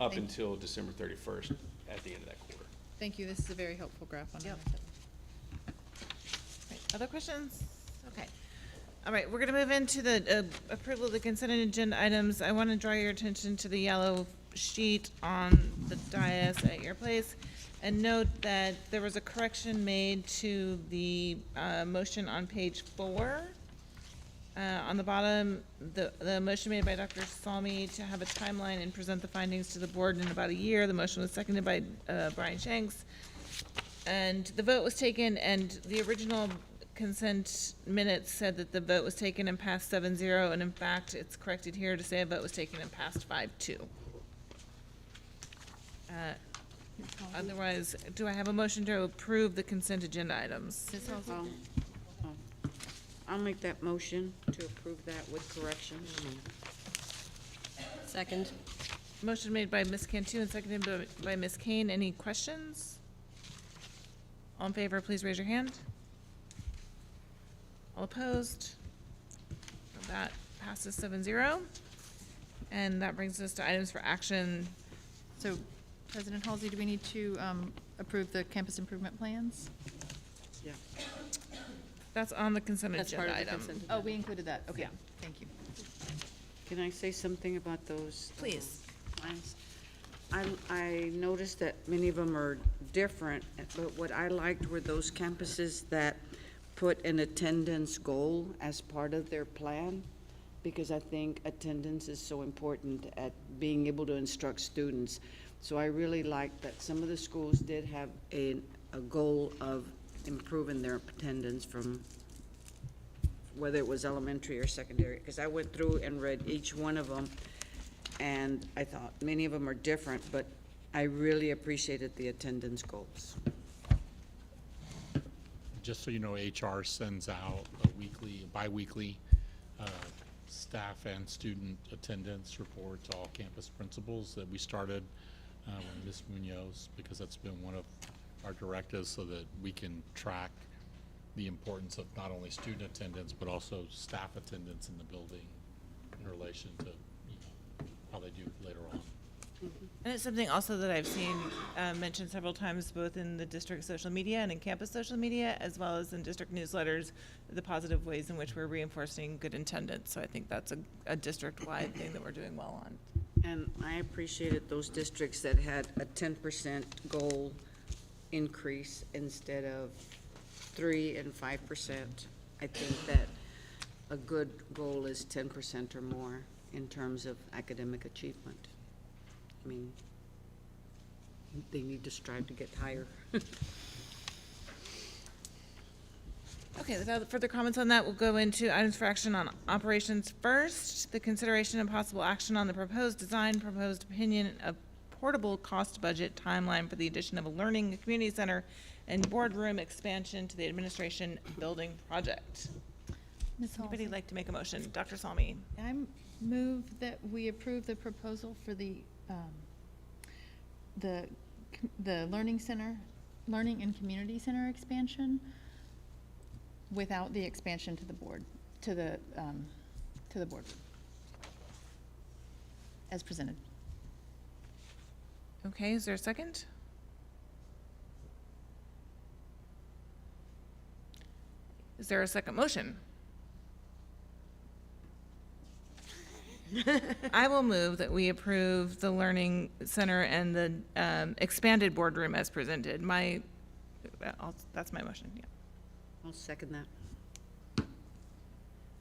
up until December 31st at the end of that quarter. Thank you. This is a very helpful graph on Yep. 907. Great. Other questions? Okay. All right, we're going to move into the approval of the consent agenda items. I want to draw your attention to the yellow sheet on the dais at your place, and note that there was a correction made to the motion on page 4. On the bottom, the motion made by Dr. Salmi to have a timeline and present the findings to the board in about a year. The motion was seconded by Brian Shanks. And the vote was taken, and the original consent minutes said that the vote was taken and passed 7-0, and in fact, it's corrected here to say a vote was taken and passed 5-2. Otherwise, do I have a motion to approve the consent agenda items? I'll make that motion to approve that with corrections. Second. Motion made by Ms. Cantu and seconded by Ms. Kane. Any questions? All in favor, please raise your hand. All opposed? That passes 7-0. And that brings us to items for action. So, President Halsey, do we need to approve the campus improvement plans? Yeah. That's on the consent That's part agenda of the item. consent Oh, we included that. Okay, thank you. Can I say something about those? Please. Plans? I noticed that many of them are different, but what I liked were those campuses that put an attendance goal as part of their plan, because I think attendance is so important at being able to instruct students. So I really liked that some of the schools did have a goal of improving their attendance from whether it was elementary or secondary, because I went through and read each one of them, and I thought many of them are different, but I really appreciated the attendance goals. Just so you know, HR sends out a bi-weekly staff and student attendance report to all campus principals that we started with Ms. Munoz, because that's been one of our directives, so that we can track the importance of not only student attendance, but also staff attendance in the building in relation to, how they do later on. And it's something also that I've seen mentioned several times, both in the district social media and in campus social media, as well as in district newsletters, the positive ways in which we're reinforcing good attendance. So I think that's a district-wide thing that we're doing well on. And I appreciated those districts that had a 10% goal increase instead of 3 and 5%. I think that a good goal is 10% or more in terms of academic achievement. I mean, they need to strive to get higher. Okay, without further comments on that, we'll go into items for action on operations first. The consideration and possible action on the proposed design, proposed opinion of portable cost budget timeline for the addition of a learning community center and boardroom expansion to the administration building project. Ms. Halsey? Anybody like to make a motion? Dr. Salmi? I move that we approve the proposal for the learning center, learning and community center expansion without the expansion to the board, to the board, as presented. Okay, is there a second? Is there a second motion? I will move that we approve the Learning Center and the expanded boardroom as presented. That's my motion, yeah. I'll second that.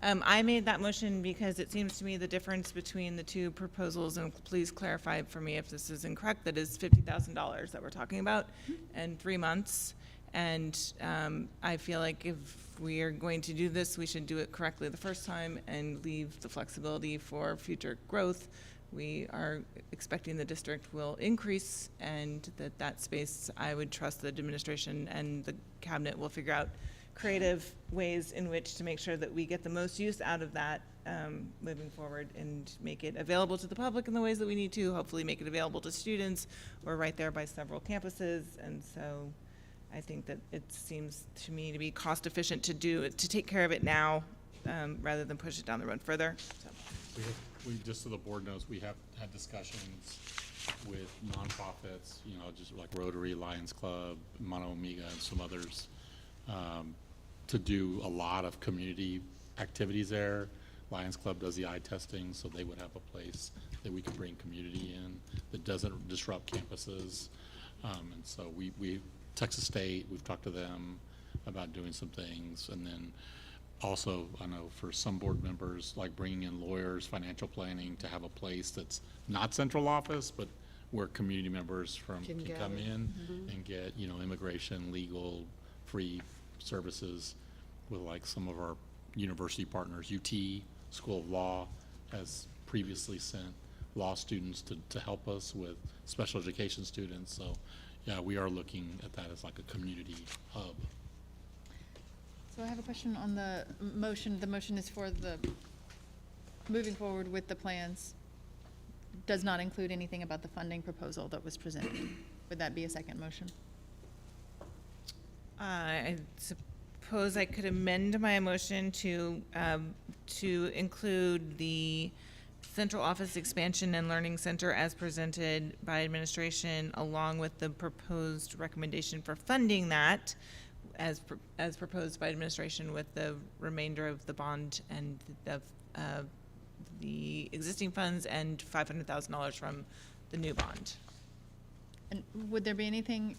I made that motion because it seems to me the difference between the two proposals, and please clarify for me if this is incorrect, that is $50,000 that we're talking about in 3 months. And I feel like if we are going to do this, we should do it correctly the first time and leave the flexibility for future growth. We are expecting the district will increase, and that space, I would trust the administration and the cabinet will figure out creative ways in which to make sure that we get the most use out of that moving forward, and make it available to the public in the ways that we need to, hopefully make it available to students. We're right there by several campuses, and so I think that it seems to me to be cost efficient to take care of it now rather than push it down the road further. So. We just so the board knows, we have had discussions with nonprofits, just like Rotary, Lions Club, Mono Omega, and some others, to do a lot of community activities there. Lions Club does the eye testing, so they would have a place that we could bring community in that doesn't disrupt campuses. And so we Texas State, we've talked to them about doing some things. And then also, I know for some board members, like bringing in lawyers, financial planning, to have a place that's not central office, but where community members can come in and get, you know, immigration, legal, free services with like some of our university partners. UT School of Law has previously sent law students to help us with special education students. So, yeah, we are looking at that as like a community hub. So I have a question on the motion. The motion is for the, moving forward with the plans, does not include anything about the funding proposal that was presented. Would that be a second motion? I suppose I could amend my motion to include the central office expansion and learning center as presented by administration, along with the proposed recommendation for funding that as proposed by administration, with the remainder of the bond and the existing funds and $500,000 from the new bond. And would there be anything,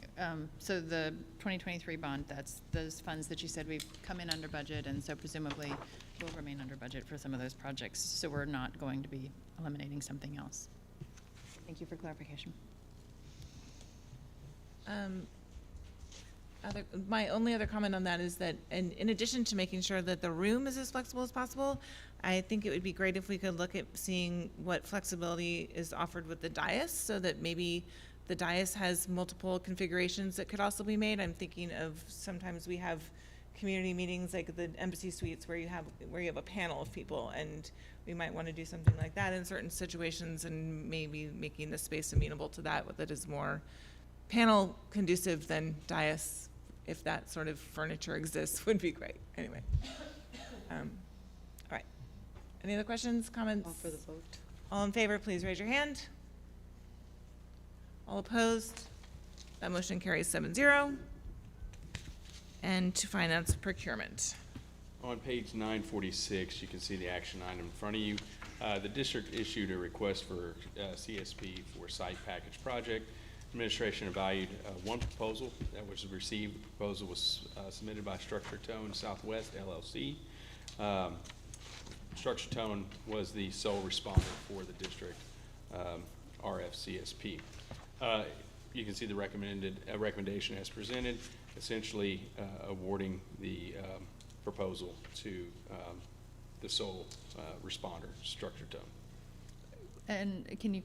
so the 2023 bond, that's those funds that you said we've come in under budget, and so presumably will remain under budget for some of those projects, so we're not going to be eliminating something else. Thank you for clarification. My only other comment on that is that in addition to making sure that the room is as flexible as possible, I think it would be great if we could look at seeing what flexibility is offered with the dais, so that maybe the dais has multiple configurations that could also be made. I'm thinking of, sometimes we have community meetings like the embassy suites where you have a panel of people, and we might want to do something like that in certain situations, and maybe making the space amenable to that is more panel conducive than dais. If that sort of furniture exists, would be great. Anyway, all right. Any other questions, comments? Call for the vote. All in favor, please raise your hand. All opposed? That motion carries 7-0. And to finance procurement. On page 946, you can see the action item in front of you. The district issued a request for CSP for site package project. Administration evaluated one proposal that was received. The proposal was submitted by Structure Tone Southwest LLC. Structure Tone was the sole responder for the district RFCSP. You can see the recommendation as presented, essentially awarding the proposal to the sole responder, Structure Tone. And can you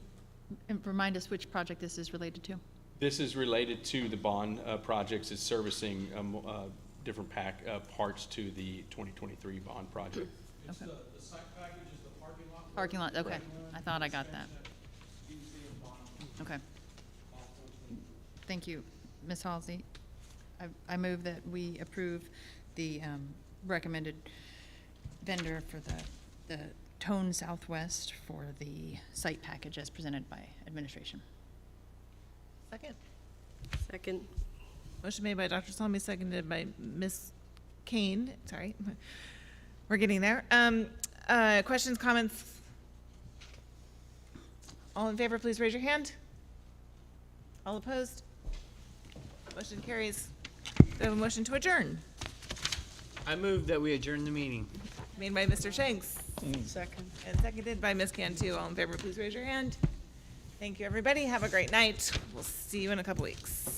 remind us which project this is related to? This is related to the bond projects. It's servicing different parts to the 2023 bond project. It's the site package is the parking lot. Parking lot, okay. Correct. I thought I got that. Okay. Thank you. Ms. Halsey, I move that we approve the recommended vendor for the Tone Southwest for the site package as presented by administration. Second. Second. Motion made by Dr. Salmi, seconded by Ms. Kane. Sorry. We're getting there. Questions, comments? All in favor, please raise your hand. All opposed? Motion carries. We have a motion to adjourn. I move that we adjourn the meeting. Made by Mr. Shanks. Second. And seconded by Ms. Cantu. All in favor, please raise your hand. Thank you, everybody. Have a great night. We'll see you in a couple weeks.